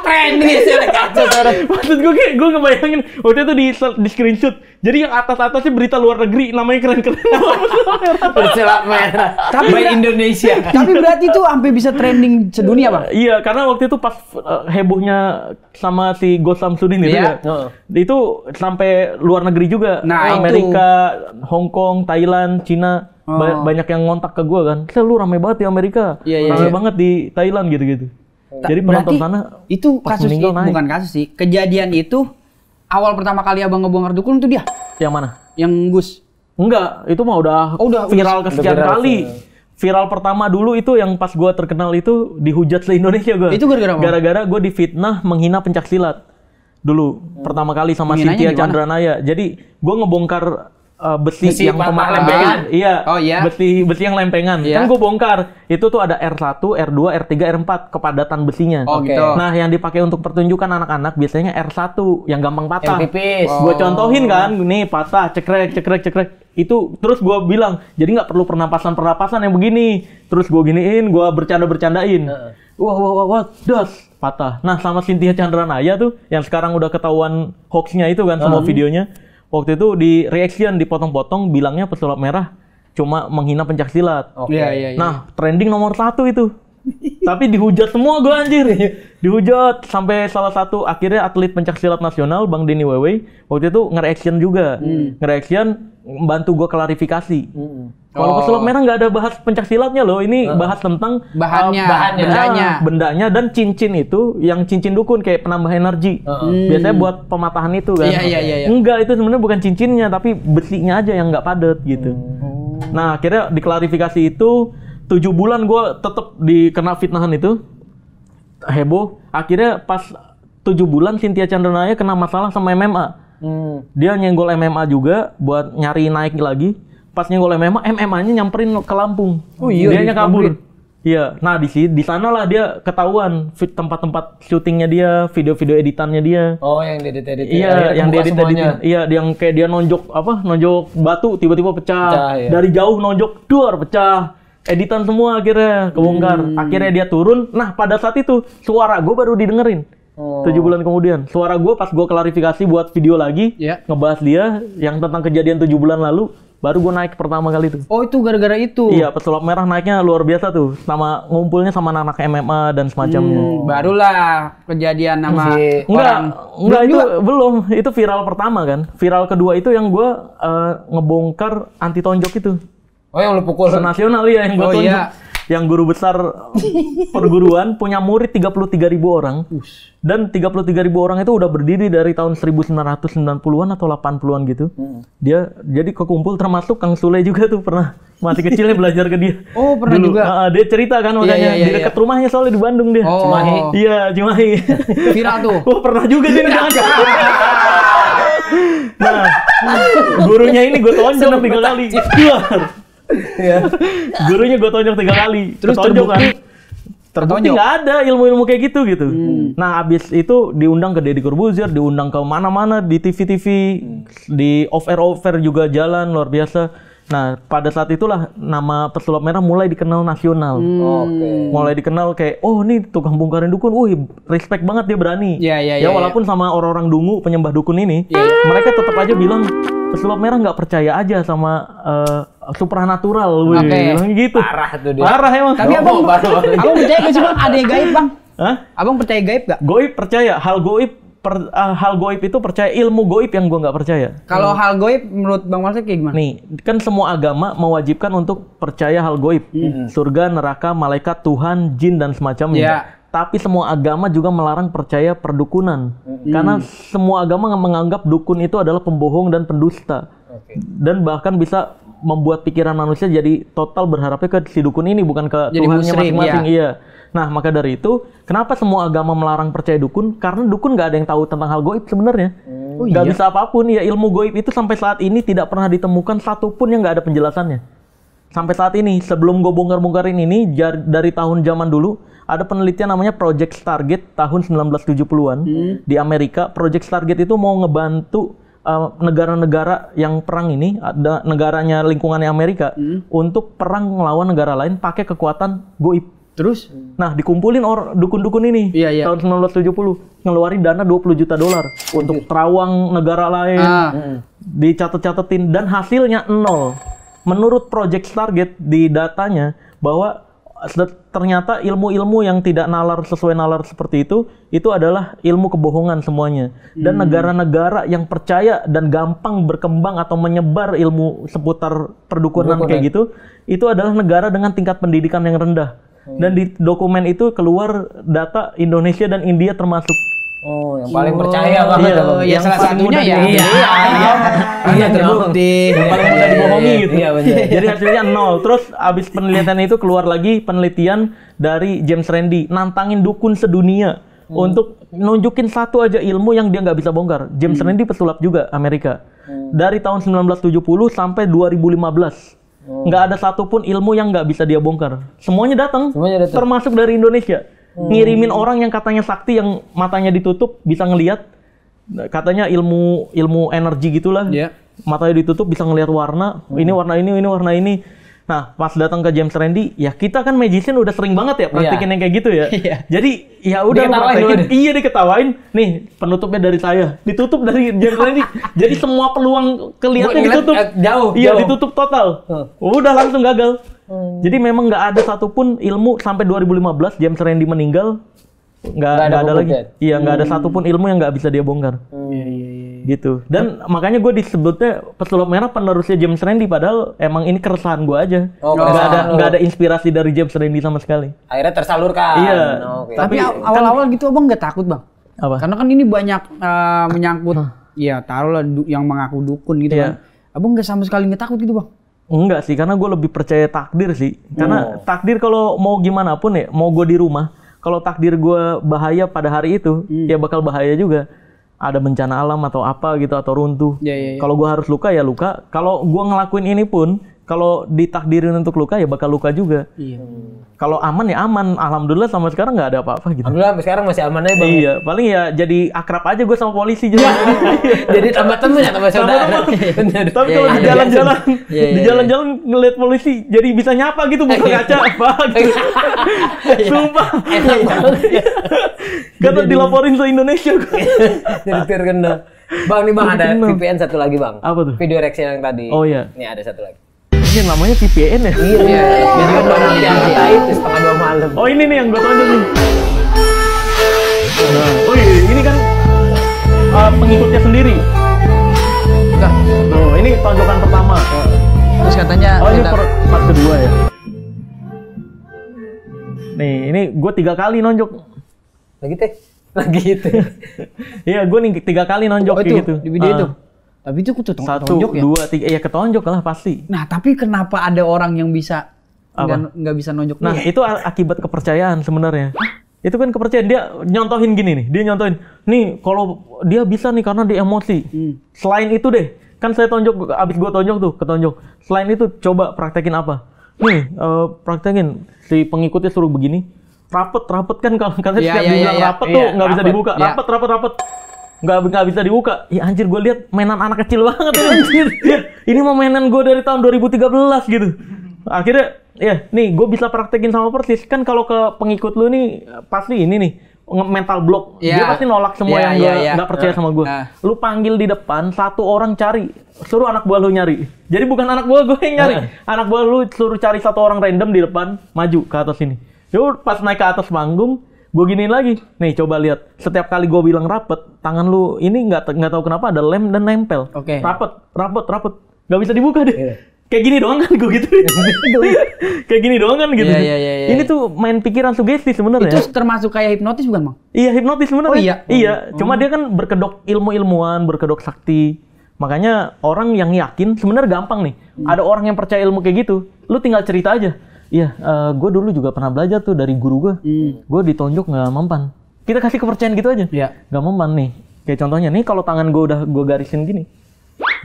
Trending sih kacau. Maksud gue ngebayangin waktu itu di screenshot. Jadi yang atas-atasnya berita luar negeri namanya keren-keren. Pesulap merah. Tapi Indonesia. Tapi berarti itu sampai bisa trending sedunia, Bang. Iya, karena waktu itu pas hebohnya sama si Ghost Samsudin itu ya. Itu sampai luar negeri juga. Nah, Amerika, Hong Kong, Thailand, Cina. Banyak yang ngontak ke gue kan. Lu rame banget di Amerika. Rame banget di Thailand gitu-gitu. Jadi penonton sana itu kasus bukan kasus sih. Kejadian itu awal pertama kali Abang ngebongkar dukun itu dia. Yang mana? Yang Gus. Enggak, itu mah udah viral kesekian kali. Viral pertama dulu itu yang pas gue terkenal itu dihujat se-Indonesia gue. Itu gara-gara apa? Gara-gara gue difitnah menghina pencaksilat. Dulu pertama kali sama Cynthia Chandranaya. Jadi gue ngebongkar besi yang lempengan. Besi yang lempengan. Kan gue bongkar. Itu tuh ada R1, R2, R3, R4 kepadatan besinya. Nah, yang dipakai untuk pertunjukan anak-anak biasanya R1 yang gampang patah. Gue contohin kan, nih patah, cekrek. Itu terus gue bilang, jadi nggak perlu pernapasan yang begini. Terus gue giniin, gue bercandain. Wah, das, patah. Nah, sama Cynthia Chandranaya tuh yang sekarang udah ketahuan hoaxnya itu kan semua videonya. Waktu itu di reaction dipotong-potong bilangnya pesulap merah cuma menghina pencaksilat. Iya. Nah, trending nomor 1 itu. Tapi dihujat semua gue anjir. Dihujat sampai salah satu akhirnya atlet pencaksilat nasional Bang Denny Wewe waktu itu nge-reaction juga. Nge-reaction bantu gue klarifikasi. Kalau pesulap merah nggak ada bahas pencaksilatnya loh. Ini bahas tentang bendanya dan cincin itu yang cincin dukun kayak penambah energi. Biasanya buat pematahan itu kan. Iya. Enggak, itu sebenarnya bukan cincinnya tapi besinya aja yang nggak padat gitu. Nah, akhirnya diklarifikasi itu 7 bulan gue tetap dikena fitnahan itu, heboh. Akhirnya pas 7 bulan Cynthia Chandranaya kena masalah sama MMA. Dia nyenggol MMA juga buat nyari naik lagi. Pas nyenggol MMA-nya nyamperin ke Lampung. Dianya kabur. Iya. Nah di sana lah dia ketahuan tempat-tempat syutingnya dia, video-video editannya dia. Oh, yang diedit-edit. Iya, yang diedit-editin. Iya, yang kayak dia nonjok batu tiba-tiba pecah. Ya. Dari jauh nonjok pecah. Editan semua akhirnya kebongkar. Akhirnya dia turun. Nah, pada saat itu suara gue baru didengerin. 7 bulan kemudian. Suara gue pas gue klarifikasi buat video lagi, ngebahas dia yang tentang kejadian 7 bulan lalu, baru gue naik pertama kali itu. Oh, itu gara-gara itu? Iya, pesulap merah naiknya luar biasa tuh. Sama ngumpulnya sama anak MMA dan semacamnya. Barulah kejadian nama Enggak itu belum. Itu viral pertama kan. Viral kedua itu yang gue ngebongkar anti tonjok itu. Oh, yang lu pukul nasional ya yang gue tonjok. Iya. Yang guru besar perguruan punya murid 33.000 orang. Dan 33.000 orang itu udah berdiri dari tahun 1990-an atau 80-an gitu. Dia jadi kekumpul termasuk Kang Sule juga tuh pernah masih kecilnya belajar ke dia. Oh, pernah dulu, juga. Dia cerita kan makanya di dekat rumahnya soalnya di Bandung dia. Cimahi. Iya, Cimahi. Viral tuh. Oh, pernah juga sih. Nah, gurunya ini gue tonjok 3 kali. Gurunya gue tonjok 3 kali. Terus terbukti nggak ada ilmu-ilmu kayak gitu. Nah, abis itu diundang ke Deddy Corbuzier, diundang ke mana-mana di TV-TV, di off-air juga jalan luar biasa. Nah, pada saat itulah nama pesulap merah mulai dikenal nasional. Mulai dikenal kayak, oh nih tukang bongkarin dukun, respect banget dia berani. Ya walaupun sama orang-orang dungu penyembah dukun ini, mereka tetap aja bilang pesulap merah nggak percaya aja sama supranatural, bilang gitu. Parah tuh dia. Parah emang. Tapi abang percaya gak sih bang? Ada yang gaib bang? Hah? Abang percaya gaib gak? Goib percaya, hal goib itu percaya, ilmu goib yang gue nggak percaya. Kalau hal goib menurut Bang Marcel kayak gimana? Nih, kan semua agama mewajibkan untuk percaya hal goib. Surga, neraka, malaikat, Tuhan, jin dan semacamnya. Tapi semua agama juga melarang percaya perdukunan. Karena semua agama menganggap dukun itu adalah pembohong dan pendusta. Dan bahkan bisa membuat pikiran manusia jadi total berharapnya ke si dukun ini, bukan ke jadi Tuhannya masing-masing. Iya. Nah, maka dari itu, kenapa semua agama melarang percaya dukun? Karena dukun nggak ada yang tahu tentang hal goib sebenarnya. Nggak bisa apapun. Ya, ilmu goib itu sampai saat ini tidak pernah ditemukan satupun yang nggak ada penjelasannya. Sampai saat ini, sebelum gue bongkar-bongkarin ini, dari tahun zaman dulu, ada penelitian namanya Project Stargate tahun 1970-an di Amerika. Project Stargate itu mau ngebantu negara-negara yang perang ini, ada negaranya lingkungannya Amerika, untuk perang melawan negara lain pakai kekuatan goib. Terus? Nah, dikumpulin dukun-dukun ini tahun 1970, ngeluarin dana $20 juta untuk terawang negara lain, dicatat-catetin dan hasilnya 0. Menurut Project Stargate di datanya bahwa ternyata ilmu-ilmu yang tidak nalar sesuai nalar seperti itu adalah ilmu kebohongan semuanya. Dan negara-negara yang percaya dan gampang berkembang atau menyebar ilmu seputar perdukunan kayak gitu, itu adalah negara dengan tingkat pendidikan yang rendah. Dan di dokumen itu keluar data Indonesia dan India termasuk. Oh, yang paling percaya banget. Iya, salah satunya ya. Iya, terbukti. Yang paling mudah dibohongi gitu. Iya, benar. Jadi hasilnya 0. Terus abis penelitian itu keluar lagi penelitian dari James Randi, nantangin dukun sedunia untuk nunjukin satu aja ilmu yang dia nggak bisa bongkar. James Randi pesulap juga Amerika. Dari tahun 1970 sampai 2015. Nggak ada satupun ilmu yang nggak bisa dia bongkar. Semuanya datang. Termasuk dari Indonesia. Ngirimin orang yang katanya sakti, yang matanya ditutup bisa ngelihat, katanya ilmu energi gitulah. Matanya ditutup bisa ngelihat warna, ini warna ini, ini warna ini. Nah, pas datang ke James Randi, ya kita kan magician udah sering banget ya praktekin yang kayak gitu ya. Jadi ya udah praktekin, diketawain. Nih, penutupnya dari saya, ditutup dari James Randi. Jadi semua peluang kelihatannya ditutup. Jauh. Ditutup total. Udah langsung gagal. Jadi memang nggak ada satupun ilmu sampai 2015 James Randi meninggal, nggak ada lagi. Iya, nggak ada satupun ilmu yang nggak bisa dia bongkar. Gitu. Dan makanya gue disebutnya pesulap merah penerusnya James Randi, padahal emang ini keresahan gue aja. Nggak ada inspirasi dari James Randi sama sekali. Akhirnya tersalurkan. Iya. Tapi awal-awal gitu abang nggak takut bang? Apa? Karena kan ini banyak menyangkut, ya taruhlah yang mengaku dukun gitu kan. Abang nggak sama sekali nggak takut gitu bang? Enggak sih, karena gue lebih percaya takdir sih. Karena takdir kalau mau gimana pun ya, mau gue di rumah, kalau takdir gue bahaya pada hari itu, ya bakal bahaya juga. Ada bencana alam atau apa gitu, atau runtuh. Kalau gue harus luka ya luka. Kalau gue ngelakuin ini pun, kalau ditakdirin untuk luka ya bakal luka juga. Kalau aman ya aman. Alhamdulillah sampai sekarang nggak ada apa-apa gitu. Alhamdulillah sampai sekarang masih aman aja bang. Iya, paling ya jadi akrab aja gue sama polisi jadi. Jadi tambah temen ya, tambah saudara. Tapi kalau di jalan-jalan, ngeliat polisi, jadi bisa nyapa gitu, buka kaca apa gitu. Sumpah. Enak banget. Kata dilaporin se Indonesia. Jadi terkena. Bang, nih bang ada VPN satu lagi bang. Apa tuh? Video reaction yang tadi. Oh iya. Ini ada satu lagi. Ini namanya VPN ya? Iya. Jadi kan baru yang kita itu 1:30 malam. Oh ini nih yang gue tonton nih. Nah, oh iya, ini kan pengikutnya sendiri. Tuh, ini tonjokan pertama. Terus katanya ini part kedua ya. Nih, ini gue 3 kali nonjok. Lagi itu. Iya, gue nih 3 kali nonjok kayak gitu. Di video itu. Tapi itu ketonjok 1, ya? 2, 3, ya ketonjok lah pasti. Nah, tapi kenapa ada orang yang bisa nggak bisa nonjok? Nah, itu akibat kepercayaan sebenarnya. Itu kan kepercayaan. Dia nyontohin gini nih, nih kalau dia bisa nih karena dia emosi. Selain itu deh, kan saya tonjok, abis gue tonjok tuh, ketonjok. Selain itu coba praktekin apa? Nih, praktekin si pengikutnya suruh begini. Rapet kan kalau katanya setiap dibilang rapet tuh nggak bisa dibuka. Rapet. Nggak bisa dibuka. Ya anjir, gue lihat mainan anak kecil banget ya, anjir. Ini mah mainan gue dari tahun 2013 gitu. Akhirnya ya nih gue bisa praktekin sama persis. Kan kalau ke pengikut lu nih pasti ini nih mental block. Dia pasti nolak semua yang nggak percaya sama gue. Lu panggil di depan, 1 orang cari, suruh anak buah lu nyari. Jadi bukan anak buah gue yang nyari. Anak buah lu suruh cari 1 orang random di depan, maju ke atas ini. Yuk pas naik ke atas panggung, gue giniin lagi. Nih coba lihat. Setiap kali gue bilang rapet, tangan lu ini nggak tahu kenapa ada lem dan nempel. Rapet. Nggak bisa dibuka deh. Kayak gini doang kan gue gitu. Kayak gini doang kan gitu. Ini tuh main pikiran sugesti sebenarnya. Itu termasuk kayak hipnotis bukan bang? Iya, hipnotis sebenarnya. Oh iya. Iya. Cuma dia kan berkedok ilmuwan, berkedok sakti. Makanya orang yang yakin sebenarnya gampang nih. Ada orang yang percaya ilmu kayak gitu. Lu tinggal cerita aja. Iya, gue dulu juga pernah belajar tuh dari guru gue. Gue ditonjok nggak mempan. Kita kasih kepercayaan gitu aja. Nggak mempan nih. Kayak contohnya nih, kalau tangan gue udah gue garisin gini.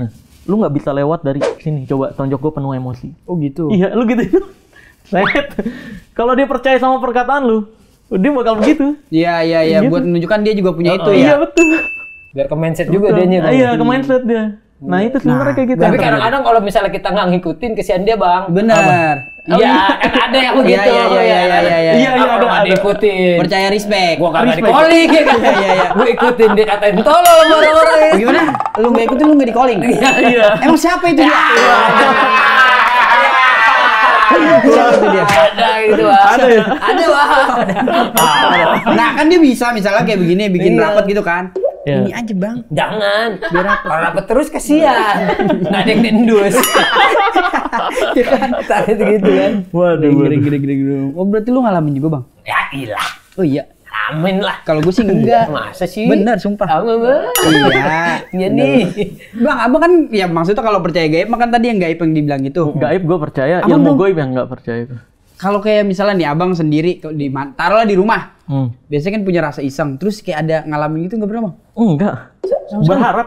Nah, lu nggak bisa lewat dari sini. Coba tonjok gue penuh emosi. Oh gitu. Iya, lu gitu. Kalau dia percaya sama perkataan lu, dia bakal begitu. Iya. Gitu. Buat menunjukkan dia juga punya itu ya. Iya betul. Biar ke mindset juga dia nya. Iya, ke mindset dia. Nah itu sebenarnya kayak gitu. Tapi kadang-kadang kalau misalnya kita nggak ngikutin, kesian dia bang. Benar. Iya, kan ada yang begitu. Iya, ada ikutin. Percaya respect. Gua kagak di-calling ya kan. Iya. Gua ikutin dia katain tolol orang-orang. Gimana? Lu nggak ikutin, lu nggak di-calling. Iya. Emang siapa itu dia? Siapa itu dia? Ada gitu bang. Ada bang. Nah kan dia bisa misalnya kayak begini, bikin rapat gitu kan. Ini aja bang. Jangan. Biar rapat terus kasihan. Nggak ada yang diendus. Ya kan? Tadi gitu kan. Waduh. Gede. Oh berarti lu ngalamin juga bang? Ya ilah. Oh iya. Amin lah. Kalau gue sih enggak. Masa sih? Bener sumpah. Iya. Iya nih. Bang, abang kan ya maksudnya kalau percaya gaib, makan tadi yang gaib yang dibilang itu. Gaib gue percaya, ilmu gaib yang nggak percaya itu. Kalau kayak misalnya nih abang sendiri taruhlah di rumah. Biasanya kan punya rasa iseng, terus kayak ada ngalamin gitu nggak pernah bang? Enggak. Berharap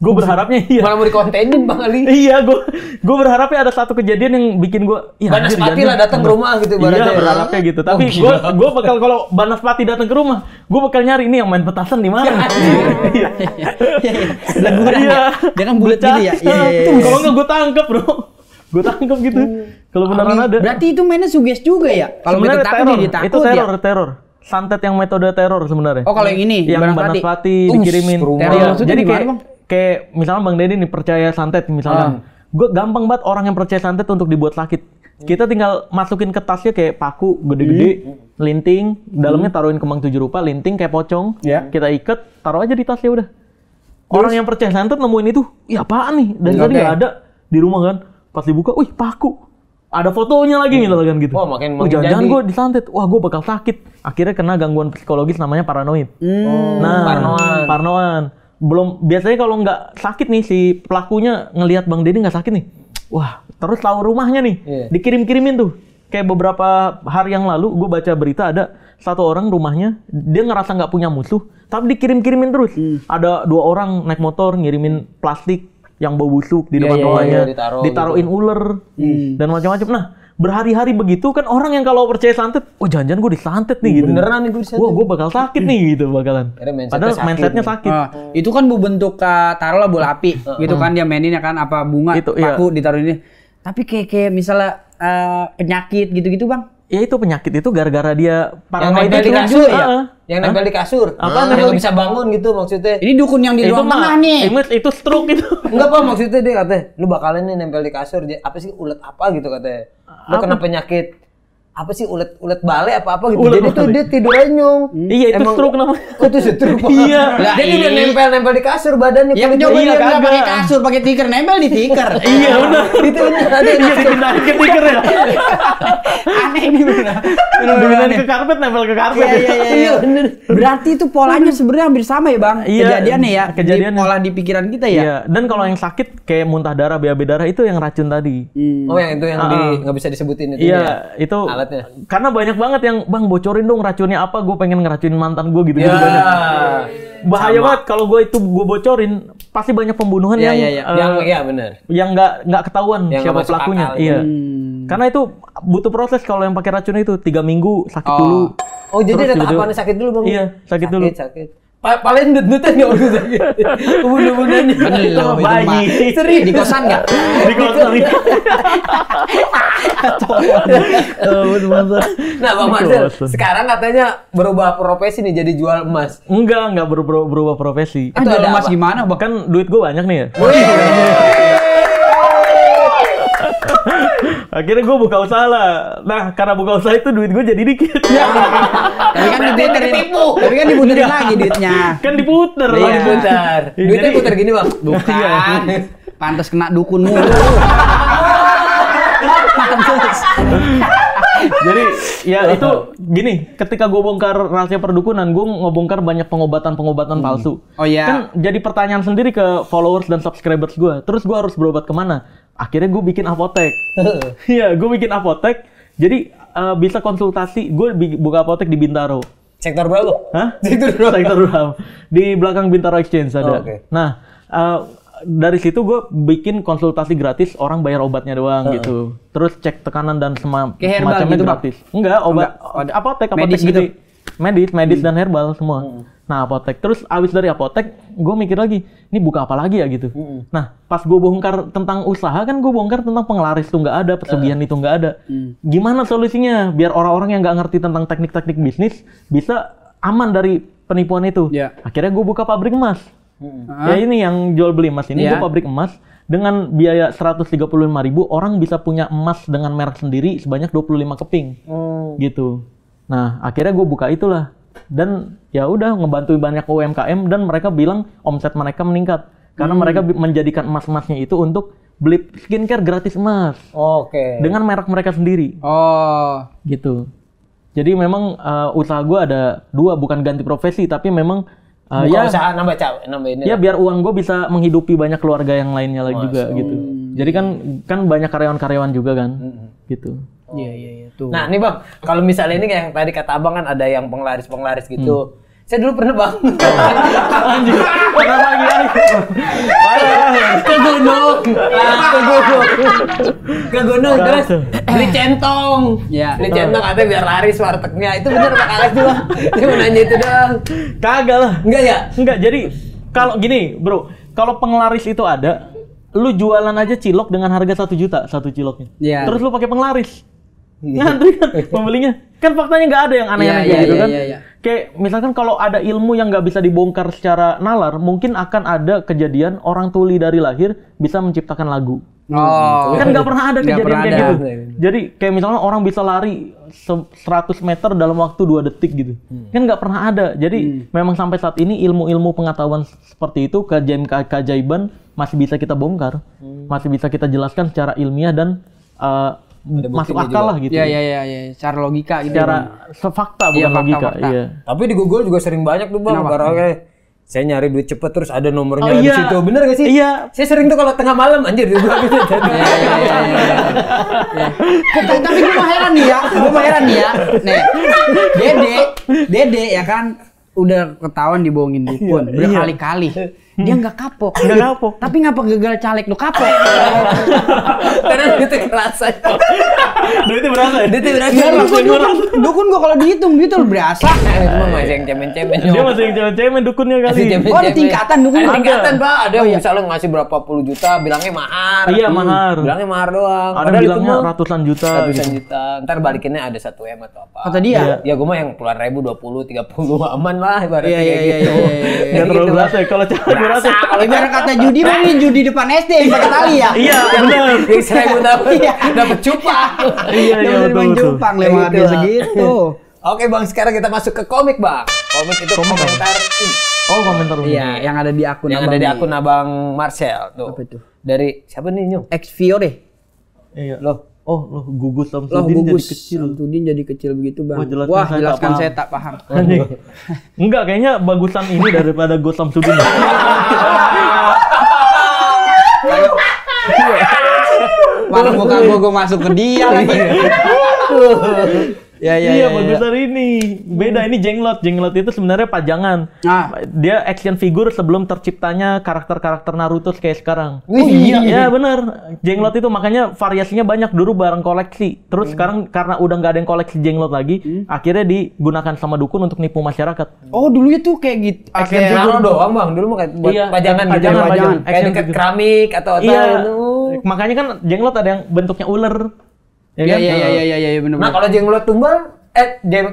gue berharapnya iya. Malah mau dikontenin bang Ali. Iya, gue berharapnya ada satu kejadian yang bikin gue. Banaspati lah datang ke rumah gitu. Iya, berharapnya gitu. Tapi gue bakal kalau Banaspati datang ke rumah, gue bakal nyari ini yang main petasan di mana. Iya. Laguran ya. Dia kan bulat gitu ya. Kalau nggak gue tangkap bro. gue tangkap gitu. Kalau beneran ada. Berarti itu mainnya suges juga ya? Kalau sebenarnya teror, itu ya? teror. Santet yang metode teror sebenarnya. Oh, kalau yang ini yang Banaspati dikirimin. Ya, jadi kayak misalnya Bang Deddy nih percaya santet misalnya. Gue gampang banget orang yang percaya santet untuk dibuat sakit. Kita tinggal masukin ke tasnya kayak paku gede-gede, linting, dalamnya taruhin kembang 7 rupa, linting kayak pocong, kita ikat, taruh aja di tasnya udah. Orang yang percaya santet nemuin itu, iya apaan nih? Dari tadi nggak ada di rumah kan, pas dibuka, wih paku, ada fotonya lagi misalkan gitu. Wah makin jangan gue disantet, wah gue bakal sakit. Akhirnya kena gangguan psikologis namanya paranoid. Parnoan. Belum biasanya kalau nggak sakit nih si pelakunya ngelihat Bang Deddy nggak sakit nih. Wah, terus tahu rumahnya nih, dikirim-kirimin tuh. Kayak beberapa hari yang lalu, gue baca berita ada satu orang rumahnya, dia ngerasa nggak punya musuh, tapi dikirim-kirimin terus. Ada 2 orang naik motor ngirimin plastik yang bau busuk di depan rumahnya, ditaruhin gitu. Ular dan macam-macam. Nah, berhari-hari begitu kan orang yang kalau percaya santet, oh jangan-jangan gue disantet nih gitu. Beneran nih gue disantet. Wah, gue bakal sakit nih gitu bakalan. Padahal mindsetnya sakit. Itu kan bentuk taruhlah bola api gitu kan dia mainin ya kan apa bunga itu, paku ditaruh ini. Tapi kayak misalnya penyakit gitu-gitu Bang. Ya itu penyakit itu gara-gara dia paranoid di kasur ya. Yang nempel di kasur. Apa yang bisa bangun gitu maksudnya. Ini dukun yang di ruang tengah nih. Itu stroke itu. Enggak Pak, maksudnya dia katanya lu bakalan nih nempel di kasur. Apa sih ulet apa gitu katanya. Lu kena penyakit apa sih ulet bale apa gitu. Jadi tuh dia tidurnya nyung. Iya itu stroke namanya. Kok itu stroke? Iya. Jadi dia nempel di kasur badannya. Ya coba dia enggak pakai kasur, pakai tikar nempel di tikar. Iya benar. Itu benar. Ada yang dipindahin ke tikar ya. Aneh ini benar. Dipindahin ke karpet nempel ke karpet. Iya benar. Berarti itu polanya sebenarnya hampir sama ya Bang. Kejadiannya ya. Kejadian pola di pikiran kita ya. Iya. Dan kalau yang sakit kayak muntah darah, BAB darah itu yang racun tadi. Oh yang itu yang nggak bisa disebutin itu. Iya itu. Karena banyak banget yang Bang bocorin dong racunnya apa, gue pengen ngeracunin mantan gue gitu. Banyak. Bahaya banget kalau gue bocorin, pasti banyak pembunuhan yang benar. Yang nggak ketahuan siapa pelakunya. Iya. Karena itu butuh proses kalau yang pakai racun itu 3 minggu sakit dulu. Oh jadi ada tahapannya sakit dulu Bang. Iya, sakit dulu. Paling dut-dutan nggak usah sakit. Kebunuh-bunuhnya. Belum bayi. Sering di kosan nggak? Di kosan. Nah Bang Marcel, sekarang katanya berubah profesi nih jadi jual emas. Nggak berubah profesi. Jual emas gimana? Bahkan duit gue banyak nih ya. Akhirnya gue buka usaha lah. Nah, karena buka usaha itu duit gue jadi dikit. Tapi kan ditipu. Tapi kan diputerin lagi duitnya. Kan diputer. Duitnya puter gini Bang. Bukan. Pantas kena dukun mulu. Pantas. Jadi ya itu gini, ketika gue bongkar rahasia perdukunan, gue ngebongkar banyak pengobatan palsu. Oh iya. Kan jadi pertanyaan sendiri ke followers dan subscribers gue. Terus gue harus berobat kemana? Akhirnya gue bikin apotek. Iya, gue bikin apotek. Jadi bisa konsultasi. Gue buka apotek di Bintaro. Sektor berapa? Hah? Sektor berapa? Di belakang Bintaro Exchange ada. Nah, dari situ gue bikin konsultasi gratis, orang bayar obatnya doang gitu. Terus cek tekanan dan semacamnya gitu, gratis. Enggak, obat apotek gitu. Medis dan herbal semua. Nah, apotek. Terus abis dari apotek, gue mikir lagi, ini buka apa lagi ya gitu. Nah, pas gue bongkar tentang usaha kan gue bongkar tentang penglaris tuh nggak ada, pesugihan itu nggak ada. Gimana solusinya biar orang-orang yang nggak ngerti tentang teknik-teknik bisnis bisa aman dari penipuan itu? Akhirnya gue buka pabrik emas. Ya ini yang jual beli emas ini, gue pabrik emas dengan biaya 135.000 orang bisa punya emas dengan merek sendiri sebanyak 25 keping gitu. Nah akhirnya gue buka itulah dan ya udah ngebantu banyak UMKM dan mereka bilang omset mereka meningkat karena mereka menjadikan emas-emasnya itu untuk beli skincare gratis emas. Dengan merek mereka sendiri. Gitu. Jadi memang usaha gue ada 2, bukan ganti profesi tapi memang buka usaha nambah ini. Ya biar uang gue bisa menghidupi banyak keluarga yang lainnya lagi juga gitu. Jadi kan banyak karyawan-karyawan juga kan, gitu. Iya tuh. Nah nih Bang, kalau misalnya ini kayak yang tadi kata Abang kan ada yang penglaris gitu. Saya dulu pernah Bang. Anjir, kenapa gini? Ke gunung terus beli centong. Beli centong katanya biar laris wartegnya. Itu bener Pak Alex tuh Bang. Dia mau nanya itu doang. Kagak lah. Enggak ya? Enggak, jadi kalau gini bro, kalau penglaris itu ada, lu jualan aja cilok dengan harga 1 juta 1 ciloknya. Iya. Terus lu pakai penglaris. Ngantri kan pembelinya. Kan faktanya nggak ada yang aneh-aneh kayak gitu kan. Kayak misalkan kalau ada ilmu yang nggak bisa dibongkar secara nalar, mungkin akan ada kejadian orang tuli dari lahir bisa menciptakan lagu. Oh. Kan nggak pernah ada Nggak kejadian pernah kayak ada. gitu. Jadi kayak misalnya orang bisa lari 100 meter dalam waktu 2 detik gitu. Kan nggak pernah ada. Jadi memang sampai saat ini ilmu-ilmu pengetahuan seperti itu, keajaiban masih bisa kita bongkar. Masih bisa kita jelaskan secara ilmiah dan masuk akal lah gitu. Iya. Secara logika gitu. Secara fakta bukan Iya, logika. fakta. Iya. Tapi di Google juga sering banyak tuh bang. Kenapa? Karena kayak saya nyari duit cepet terus ada nomornya Oh, di iya. situ. Bener gak sih? Iya. Saya sering tuh kalau tengah malam anjir di Google gitu. Tapi gue mah heran nih ya. Nih, Dede ya kan udah ketahuan dibohongin dukun berkali-kali. Dia nggak kapok. Tapi ngapa gagal caleg lu kapok? Karena duitnya kerasa. Duitnya berasa ya? Duitnya berasa. Ya, dukun gua kalau dihitung gitu berasa. Cuma masih yang cemen-cemen. Dia masih yang cewek-cewek dukunnya kali. Oh, ada tingkatan dukun. Ada tingkatan, Pak. Ada yang misalnya ngasih berapa puluh juta, bilangnya mahar. Iya, mahar. Bilangnya mahar doang. Ada Padahal bilangnya itu mah ratusan juta. ratusan gitu. juta. Ntar balikinnya ada 1 M atau apa. Kata dia. Ya gue mah yang puluhan ribu, 20, 30 aman lah ibaratnya Iya, kayak iya, gitu. iya, iya, Nggak Kayak terlalu gitu, berasa ya. Kalau cewek berasa. Kalau ibarat kata judi mah ini judi depan SD yang pakai tali ya. Iya, benar. Yang 1.000 dapat cupang. Iya, Yang betul main betul. cupang Kayak lewat gitu, dia Bang. segitu. Oke bang, sekarang kita masuk ke komik bang. Komik itu komentar ini. Oh, komentar ini. Iya, yang ada di akun Yang ada di akun abang Marcel tuh. Apa itu? Dari siapa nih Nyung? Ex Fiore. Iya. Loh. Oh, loh gugus Loh, Samsudin jadi gugus kecil. Samsudin jadi kecil begitu bang. Wah, jelaskan Wah, saya tak jelaskan paham. saya tak paham. Anjing. Enggak, kayaknya bagusan ini daripada Gus Samsudin. Mana muka gua masuk ke dia lagi. Iya, bagusan ini. Beda, ini jenglot. Jenglot itu sebenarnya pajangan. Ah. Dia action figure sebelum terciptanya karakter-karakter Naruto kayak sekarang. Oh, iya. Ya benar. Jenglot itu makanya variasinya banyak dulu barang koleksi. Terus sekarang karena udah nggak ada yang koleksi jenglot lagi, akhirnya digunakan sama dukun untuk nipu masyarakat. Oh, dulunya tuh kayak gitu. Action Kayak figure. Naruto doang bang, dulu mah kayak buat Iya, pajangan gitu. pajangan. Kayak Action dekat figure. keramik atau apa. Iya. gitu. Makanya kan jenglot ada yang bentuknya ular. Ya Iya, kan? iya, benar. Nah kalau jenglot tumbal,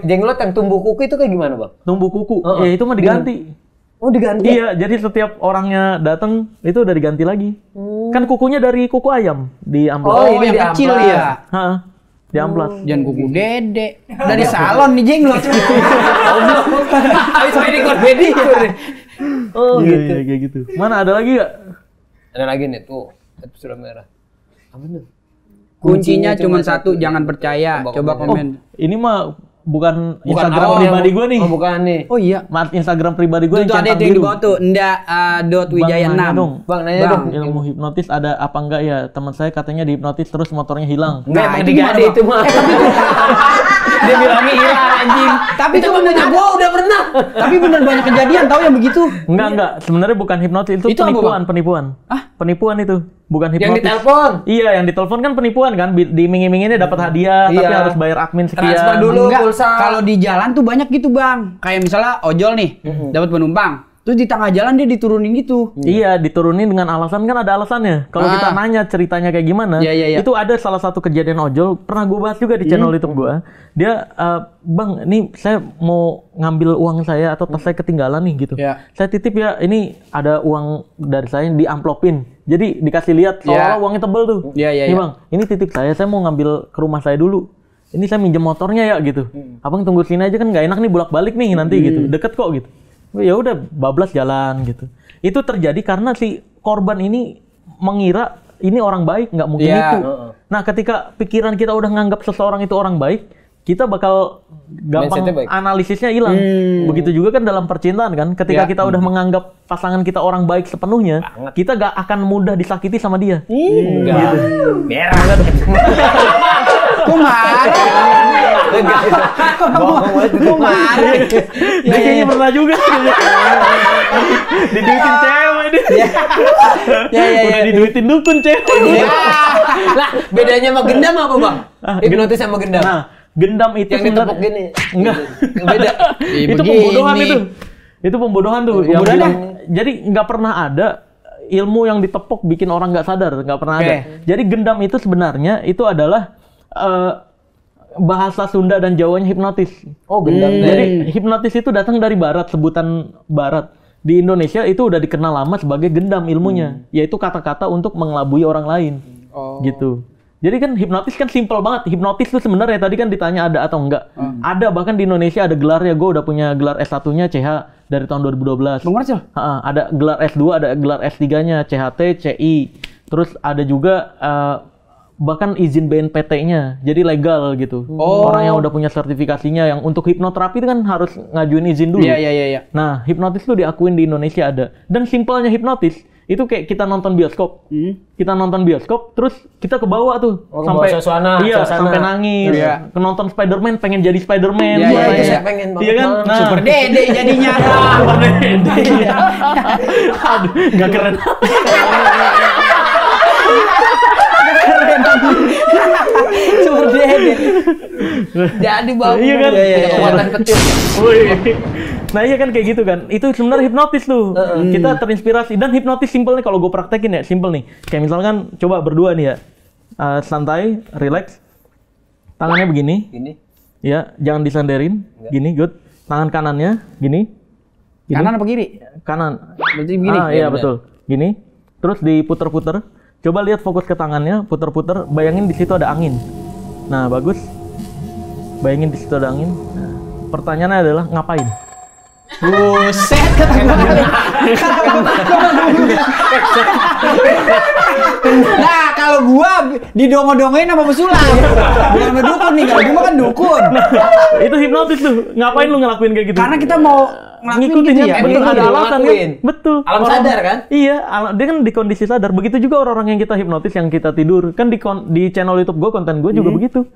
jenglot yang tumbuh kuku itu kayak gimana bang? Tumbuh kuku. Ya itu mah diganti. Oh diganti? Iya, jadi setiap orangnya datang itu udah diganti lagi. Kan kukunya dari kuku ayam di amplas. Oh, ini yang di kecil amplas. ya. Heeh. Di amplas. Jangan kuku Dede. Dari salon nih jenglot. Habis medikur. Oh Iya, gitu. iya, kayak gitu. Mana ada lagi nggak? Ada lagi nih tuh, itu sudah merah. Apa tuh? Kuncinya cuma satu, jangan percaya. Coba Oh, komen. ini mah bukan Bukan Instagram apa pribadi yang- gue nih. Oh bukan nih. Oh iya. Instagram pribadi gue Tuh yang ada centang yang di biru. bawah tuh, dot Wijaya Bang, nanya 6. dong. Bang nanya Bang, dong. Ilmu hipnotis ada apa enggak ya? Teman saya katanya dihipnotis terus motornya hilang. Enggak, Nah, emang itu diganti gimana, itu mah. Dia bilangnya hilang anjing. Tapi itu itu punya bener- gua udah pernah. Tapi bener banyak kejadian tahu yang begitu. Enggak. Sebenarnya bukan hipnotis, itu Itu apa, penipuan, Bang? penipuan. Hah? Penipuan itu, bukan Yang hipnotis. ditelepon. Iya, yang ditelepon kan penipuan kan, diiming-iminginnya dapat hadiah, tapi Iya. harus bayar admin sekian. Transfer dulu. Enggak, pulsa. kalau di jalan tuh banyak gitu bang. Kayak misalnya ojol nih, dapat penumpang. Terus di tengah jalan dia diturunin gitu. Iya, diturunin dengan alasan kan ada alasannya. Kalau kita nanya ceritanya kayak gimana, Iya. itu ada salah satu kejadian ojol pernah gue bahas juga di channel YouTube gue. Dia, bang, ini saya mau ngambil uang saya atau tas saya ketinggalan nih gitu. Iya. Saya titip ya, ini ada uang dari saya di amplopin. Jadi dikasih lihat seolah-olah uangnya tebel tuh. Iya. Nih bang, ini titip saya mau ngambil ke rumah saya dulu. Ini saya minjem motornya ya gitu. Abang tunggu sini aja kan nggak enak nih bolak-balik nih nanti gitu. Deket kok gitu. Ya udah bablas jalan gitu. Itu terjadi karena si korban ini mengira ini orang baik, nggak mungkin Iya. itu. Nah, ketika pikiran kita udah nganggap seseorang itu orang baik, kita bakal gampang Mindsetnya baik. analisisnya hilang. Begitu juga kan dalam percintaan kan, ketika kita udah menganggap pasangan kita orang baik sepenuhnya, kita gak akan mudah disakiti sama dia. Enggak. Merah banget. Kok marah? Kok marah? Dia kayaknya pernah juga. Diduitin cewek dia. Udah diduitin dukun cewek. Lah, bedanya sama gendam apa, Bang? Hipnotis sama gendam. Nah, gendam itu Yang ditepuk gini. Enggak. Beda. Itu pembodohan itu. Itu pembodohan tuh. Yang Pembodohan bilang- jadi nggak pernah ada ilmu yang ditepok bikin orang nggak sadar, nggak pernah ada. Jadi gendam itu sebenarnya itu adalah bahasa Sunda dan Jawanya hipnotis. Oh, gendam. Jadi hipnotis itu datang dari barat, sebutan barat. Di Indonesia itu udah dikenal lama sebagai gendam ilmunya, yaitu kata-kata untuk mengelabui orang lain. Gitu. Jadi kan hipnotis kan simpel banget. Hipnotis itu sebenarnya tadi kan ditanya ada atau enggak. Ada, bahkan di Indonesia ada gelarnya. Gue udah punya gelar S1-nya CH dari tahun 2012. Bang Marcel? Ada gelar S2, ada gelar S3-nya CHT, CI. Terus ada juga bahkan izin BNPT-nya. Jadi legal gitu. Orang yang udah punya sertifikasinya yang untuk hipnoterapi itu kan harus ngajuin izin dulu. Iya. Nah, hipnotis itu diakuin di Indonesia ada. Dan simpelnya hipnotis itu kayak kita nonton bioskop. Kita nonton bioskop, terus kita ke bawah tuh sampai suasana. sampai nangis. Nonton Spider-Man, pengen jadi Spider-Man. Itu saya pengen banget. Iya kan? Nah, Super Dede jadinya. Super Dede. Aduh, nggak keren. Super Dede. Jadi bang. Iya kan? Kekuatan petir. Nah iya kan kayak gitu kan. Itu sebenarnya hipnotis tuh. Kita terinspirasi. Dan hipnotis simpelnya kalau gue praktekin ya, simpel nih. Kayak misalkan coba berdua nih ya. Santai, relax. Tangannya begini. Gini. Ya, jangan disandarin. Gini, good. Tangan kanannya gini. Kanan apa kiri? Kanan. Berarti begini. Iya betul. Gini. Terus diputer-puter. Coba lihat fokus ke tangannya, puter-puter. Bayangin di situ ada angin. Nah, bagus. Bayangin di situ ada angin. Nah, pertanyaannya adalah ngapain? Buset kata gue. Nah, kalau gua didongo-dongoin sama pesulap. Bukan sama dukun nih, kalau gua kan dukun. Itu hipnotis tuh. Ngapain lu ngelakuin kayak gitu? Karena kita mau ngelakuin gitu ya. Betul, ada alasan kan? Betul. Alam sadar kan? Iya, dia kan di kondisi sadar. Begitu juga orang-orang yang kita hipnotis, yang kita tidur. Kan di channel YouTube gue, konten gue juga begitu.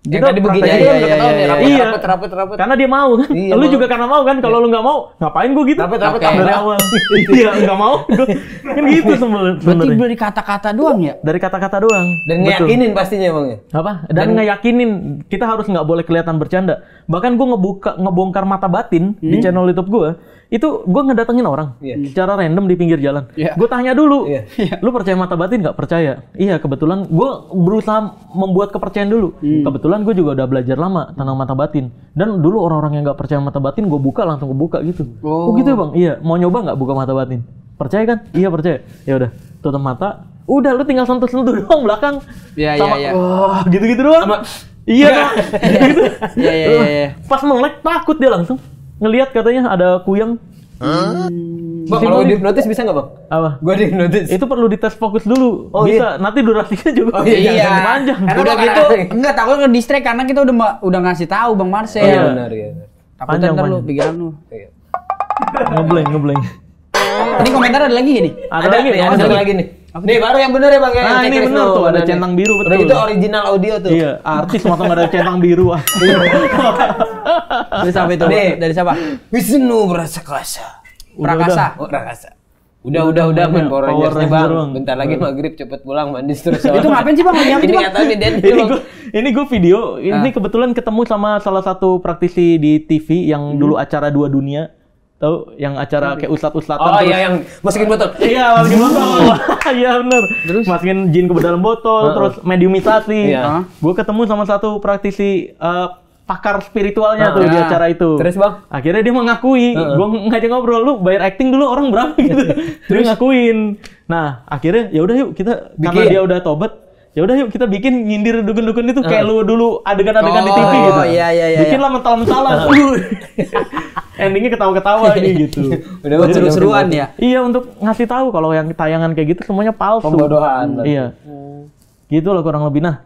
Yang tadi begini iya. Rapet. Karena dia mau kan? Iya, lu juga karena mau kan? Kalau lu nggak mau, ngapain gue gitu? Rapet dari awal. Iya, nggak mau. Kan gitu Berarti sebenarnya. dari kata-kata doang ya? Dari kata-kata doang. Dan ngeyakinin pastinya Bang ya. Apa? Dan ngeyakinin kita harus nggak boleh kelihatan bercanda. Bahkan gue ngebongkar mata batin di channel YouTube gue. Itu gue ngedatengin orang secara random di pinggir jalan. Gue tanya dulu, lu percaya mata batin nggak? Percaya? Iya, kebetulan gue berusaha membuat kepercayaan dulu. Kebetulan gue juga udah belajar lama tentang mata batin. Dan dulu orang-orang yang nggak percaya mata batin gue buka, langsung gue buka gitu. Oh gitu ya Bang? Iya, mau nyoba nggak buka mata batin? Percaya kan? Iya percaya. Ya udah, tutup mata. Udah, lu tinggal sentuh-sentuh doang belakang. Iya. Wah, gitu-gitu doang. Iya kan? Gitu. Iya. Pas melek takut dia langsung. Ngelihat katanya ada kuyang. Bang, kalau dihipnotis bisa nggak Bang? Apa? Gua dihipnotis. Itu perlu dites fokus dulu. Oh, bisa. Nanti durasinya juga Iya. panjang. Karena udah gitu, enggak takut ke-distract karena kita udah ngasih tahu Bang Marcel. Iya benar ya. Takutnya ntar lu pikiran lu. Ngebleng. Ini komentar ada lagi nih. Ada lagi nih. Nih baru yang bener ya Bang ya. Nah, ini bener tuh, ada centang biru betul. Udah gitu original audio tuh. Iya, artis motong ada centang biru. Dari siapa itu? Dari siapa? Wisnu Prakasa. Prakasa. Udah main Power Rangers Bang. Bentar lagi maghrib cepet pulang mandi terus. Itu ngapain sih Bang? Ini kata nih Den. Ini gue video. Ini kebetulan ketemu sama salah satu praktisi di TV yang dulu acara Dua Dunia. Tahu yang acara kayak ustad-ustadan. Oh iya, yang masukin botol. Iya, masukin botol. Iya bener. Terus masukin jin ke dalam botol, terus mediumisasi. Gue ketemu sama satu praktisi pakar spiritualnya tuh di acara itu. Terus Bang? Akhirnya dia mengakui. Gue ngajak ngobrol, lu bayar acting dulu orang berapa gitu. Terus ngakuin. Nah, akhirnya ya udah yuk kita karena dia udah tobat. Ya udah yuk kita bikin nyindir dukun-dukun itu kayak lu dulu adegan-adegan di TV gitu. Iya. Bikinlah mental-mentalan. Endingnya ketawa-ketawa ini gitu. Udah seru-seruan ya. Iya, untuk ngasih tahu kalau yang tayangan kayak gitu semuanya palsu. Pembodohan. Iya. Gitu loh kurang lebih. Nah,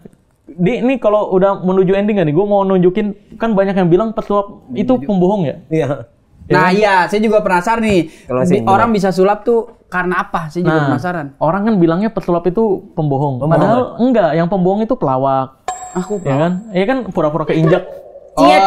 ini kalau udah menuju ending nih, gue mau nunjukin kan banyak yang bilang pesulap itu pembohong ya. Iya. Nah iya, saya juga penasaran nih. Orang bisa sulap tuh karena apa? Saya juga penasaran. Orang kan bilangnya pesulap itu pembohong. Padahal enggak, yang pembohong itu pelawak. Aku ya kan? Iya kan pura-pura keinjak. Cia.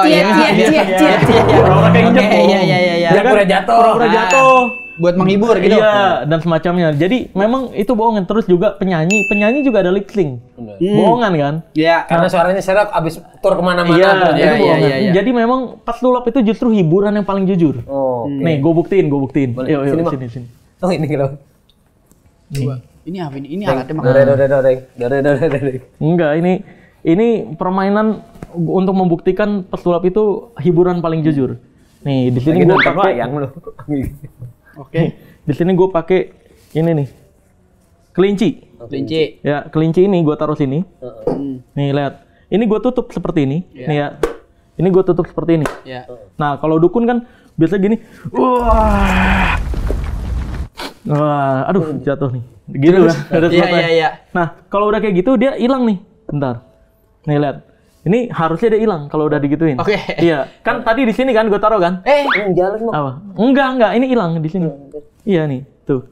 Pura-pura keinjak. Iya. Pura-pura jatuh. Buat menghibur gitu. Iya, dan semacamnya. Jadi memang itu bohongan. Terus juga penyanyi juga ada lip sync. Bohongan kan? Iya. Karena suaranya serak abis tur kemana-mana. Iya. Jadi memang pesulap itu justru hiburan yang paling jujur. Nih, gue buktiin. Yuk, sini. Oh ini gitu. Ini apa ini? Ini alatnya makan. Doreng. Enggak, ini permainan untuk membuktikan pesulap itu hiburan paling jujur. Nih, di sini gue pakai Oke. Di sini gue pakai ini nih. Kelinci. Kelinci. Ya, kelinci ini gue taruh sini. Nih, lihat. Ini gue tutup seperti ini. Nih ya. Ini gue tutup seperti ini. Ya. Nah, kalau dukun kan biasa gini. Wah. Wah, aduh jatuh nih. Gitu lah. Iya. Nah, kalau udah kayak gitu dia hilang nih. Bentar. Nih lihat. Ini harusnya dia hilang kalau udah digituin. Oke. Iya, kan tadi di sini kan gue taruh kan? Jalan mau. Apa? Enggak, ini hilang di sini. Iya nih, tuh.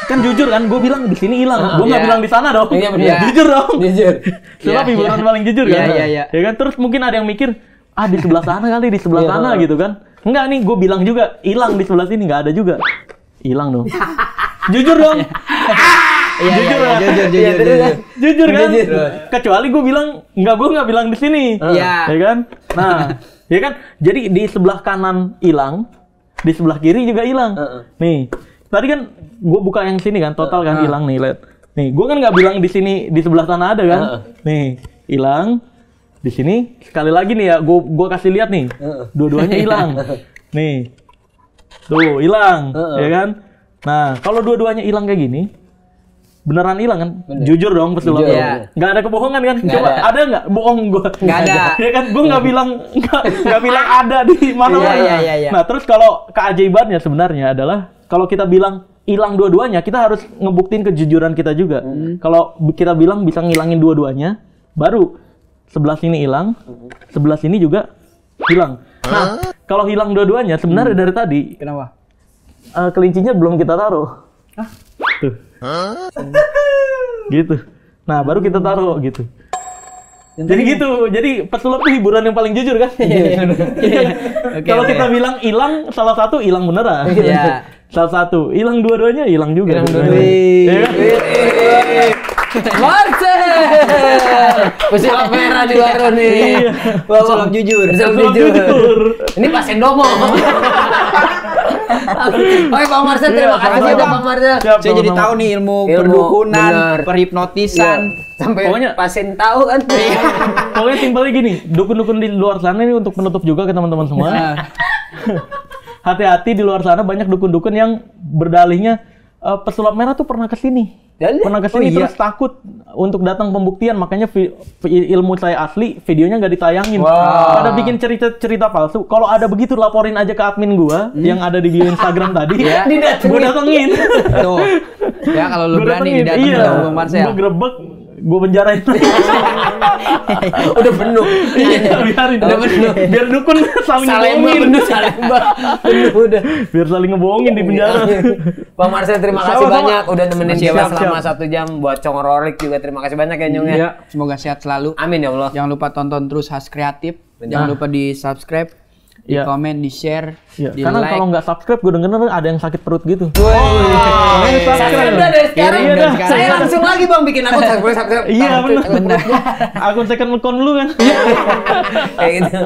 Kan jujur kan, gue bilang di sini hilang. Gue nggak bilang di sana dong. Iya benar. Jujur dong. Jujur. Sebab hiburan paling jujur kan. Iya. Ya kan, terus mungkin ada yang mikir, di sebelah sana kali, di sebelah sana gitu kan. Enggak nih, gue bilang juga hilang di sebelah sini, nggak ada juga. Hilang dong. Jujur dong. Jujur kan? Kecuali gue bilang, gue nggak bilang di sini. Iya. Ya kan? Nah, ya kan? Jadi di sebelah kanan hilang, di sebelah kiri juga hilang. Nih, tadi kan gue buka yang sini kan, total kan hilang nih, lihat. Nih, gue kan nggak bilang di sini, di sebelah sana ada kan? Nih, hilang. Di sini sekali lagi nih ya, gue kasih lihat nih, dua-duanya hilang. Nih, tuh hilang, ya kan? Nah, kalau dua-duanya hilang kayak gini, beneran hilang kan? Jujur dong pesulap. Nggak ada kebohongan kan? Coba ada nggak bohong gue? Nggak ada. Ya kan? Gue nggak bilang ada di mana. Iya. Nah, terus kalau keajaibannya sebenarnya adalah kalau kita bilang hilang dua-duanya, kita harus ngebuktiin kejujuran kita juga. Kalau kita bilang bisa ngilangin dua-duanya, baru sebelah sini hilang, sebelah sini juga hilang. Nah, kalau hilang dua-duanya sebenarnya dari tadi. Kenapa? Kelincinya belum kita taruh. Tuh. Gitu. Nah, baru kita taruh gitu. Jadi gitu. Jadi pesulap itu hiburan yang paling jujur kan? Kalau kita bilang hilang, salah satu hilang beneran. Iya. Salah satu hilang dua-duanya hilang juga. Marcel! Pesulap merah di baru nih. Pesulap jujur. Pesulap jujur. Ini pasien domo. Oke Bang Marcel, terima kasih banyak Bang Marcel. Saya jadi tahu nih ilmu perdukunan, perhipnotisan. Sampai Pokoknya pasien tahu kan. Pokoknya simpelnya gini, dukun-dukun di luar sana ini untuk penutup juga ke teman-teman semua. Hati-hati di luar sana banyak dukun-dukun yang berdalihnya pesulap merah tuh pernah kesini. Pernah kesini terus takut untuk datang pembuktian, makanya ilmu saya asli videonya nggak ditayangin. Pada bikin cerita palsu. Kalau ada begitu laporin aja ke admin gua yang ada di bio Instagram tadi. Gua datengin. Tuh. Ya kalau lu berani didatengin sama Bang Marcel. Gua grebek, gua penjarain. Udah penuh. Iya, biarin. Udah penuh. Biar dukun saling ngebohongin. Penuh udah. Biar saling ngebohongin di penjara. Bang Marcel, terima kasih Sama-sama. banyak udah nemenin kita Siap. selama 1 jam buat congorolik juga. Terima kasih banyak ya Nyung ya. Iya. Semoga sehat selalu. Amin ya Allah. Jangan lupa tonton terus Has Kreatif. Jangan lupa di subscribe, di Iya. komen, di share, Iya, di karena like. kalau nggak subscribe, gue denger ada yang sakit perut gitu. Subscribe udah dari sekarang. Iya, dah. Saya langsung lagi Bang bikin akun subscribe. Iya benar. Akun second account lu kan. Kayak gitu.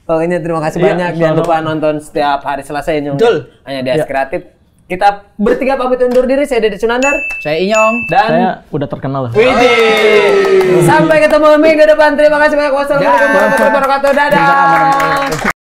Pokoknya terima kasih Iya, banyak. Jangan lupa nonton setiap hari Selasa ya Nyung. Betul. Hanya di Has Kreatif. Kita bertiga pamit undur diri. Saya Dede Sunandar Saya Inyong. dan Saya udah terkenal lah. Widih. Sampai ketemu minggu depan. Terima kasih banyak. Wassalamualaikum warahmatullahi wabarakatuh. Dadah.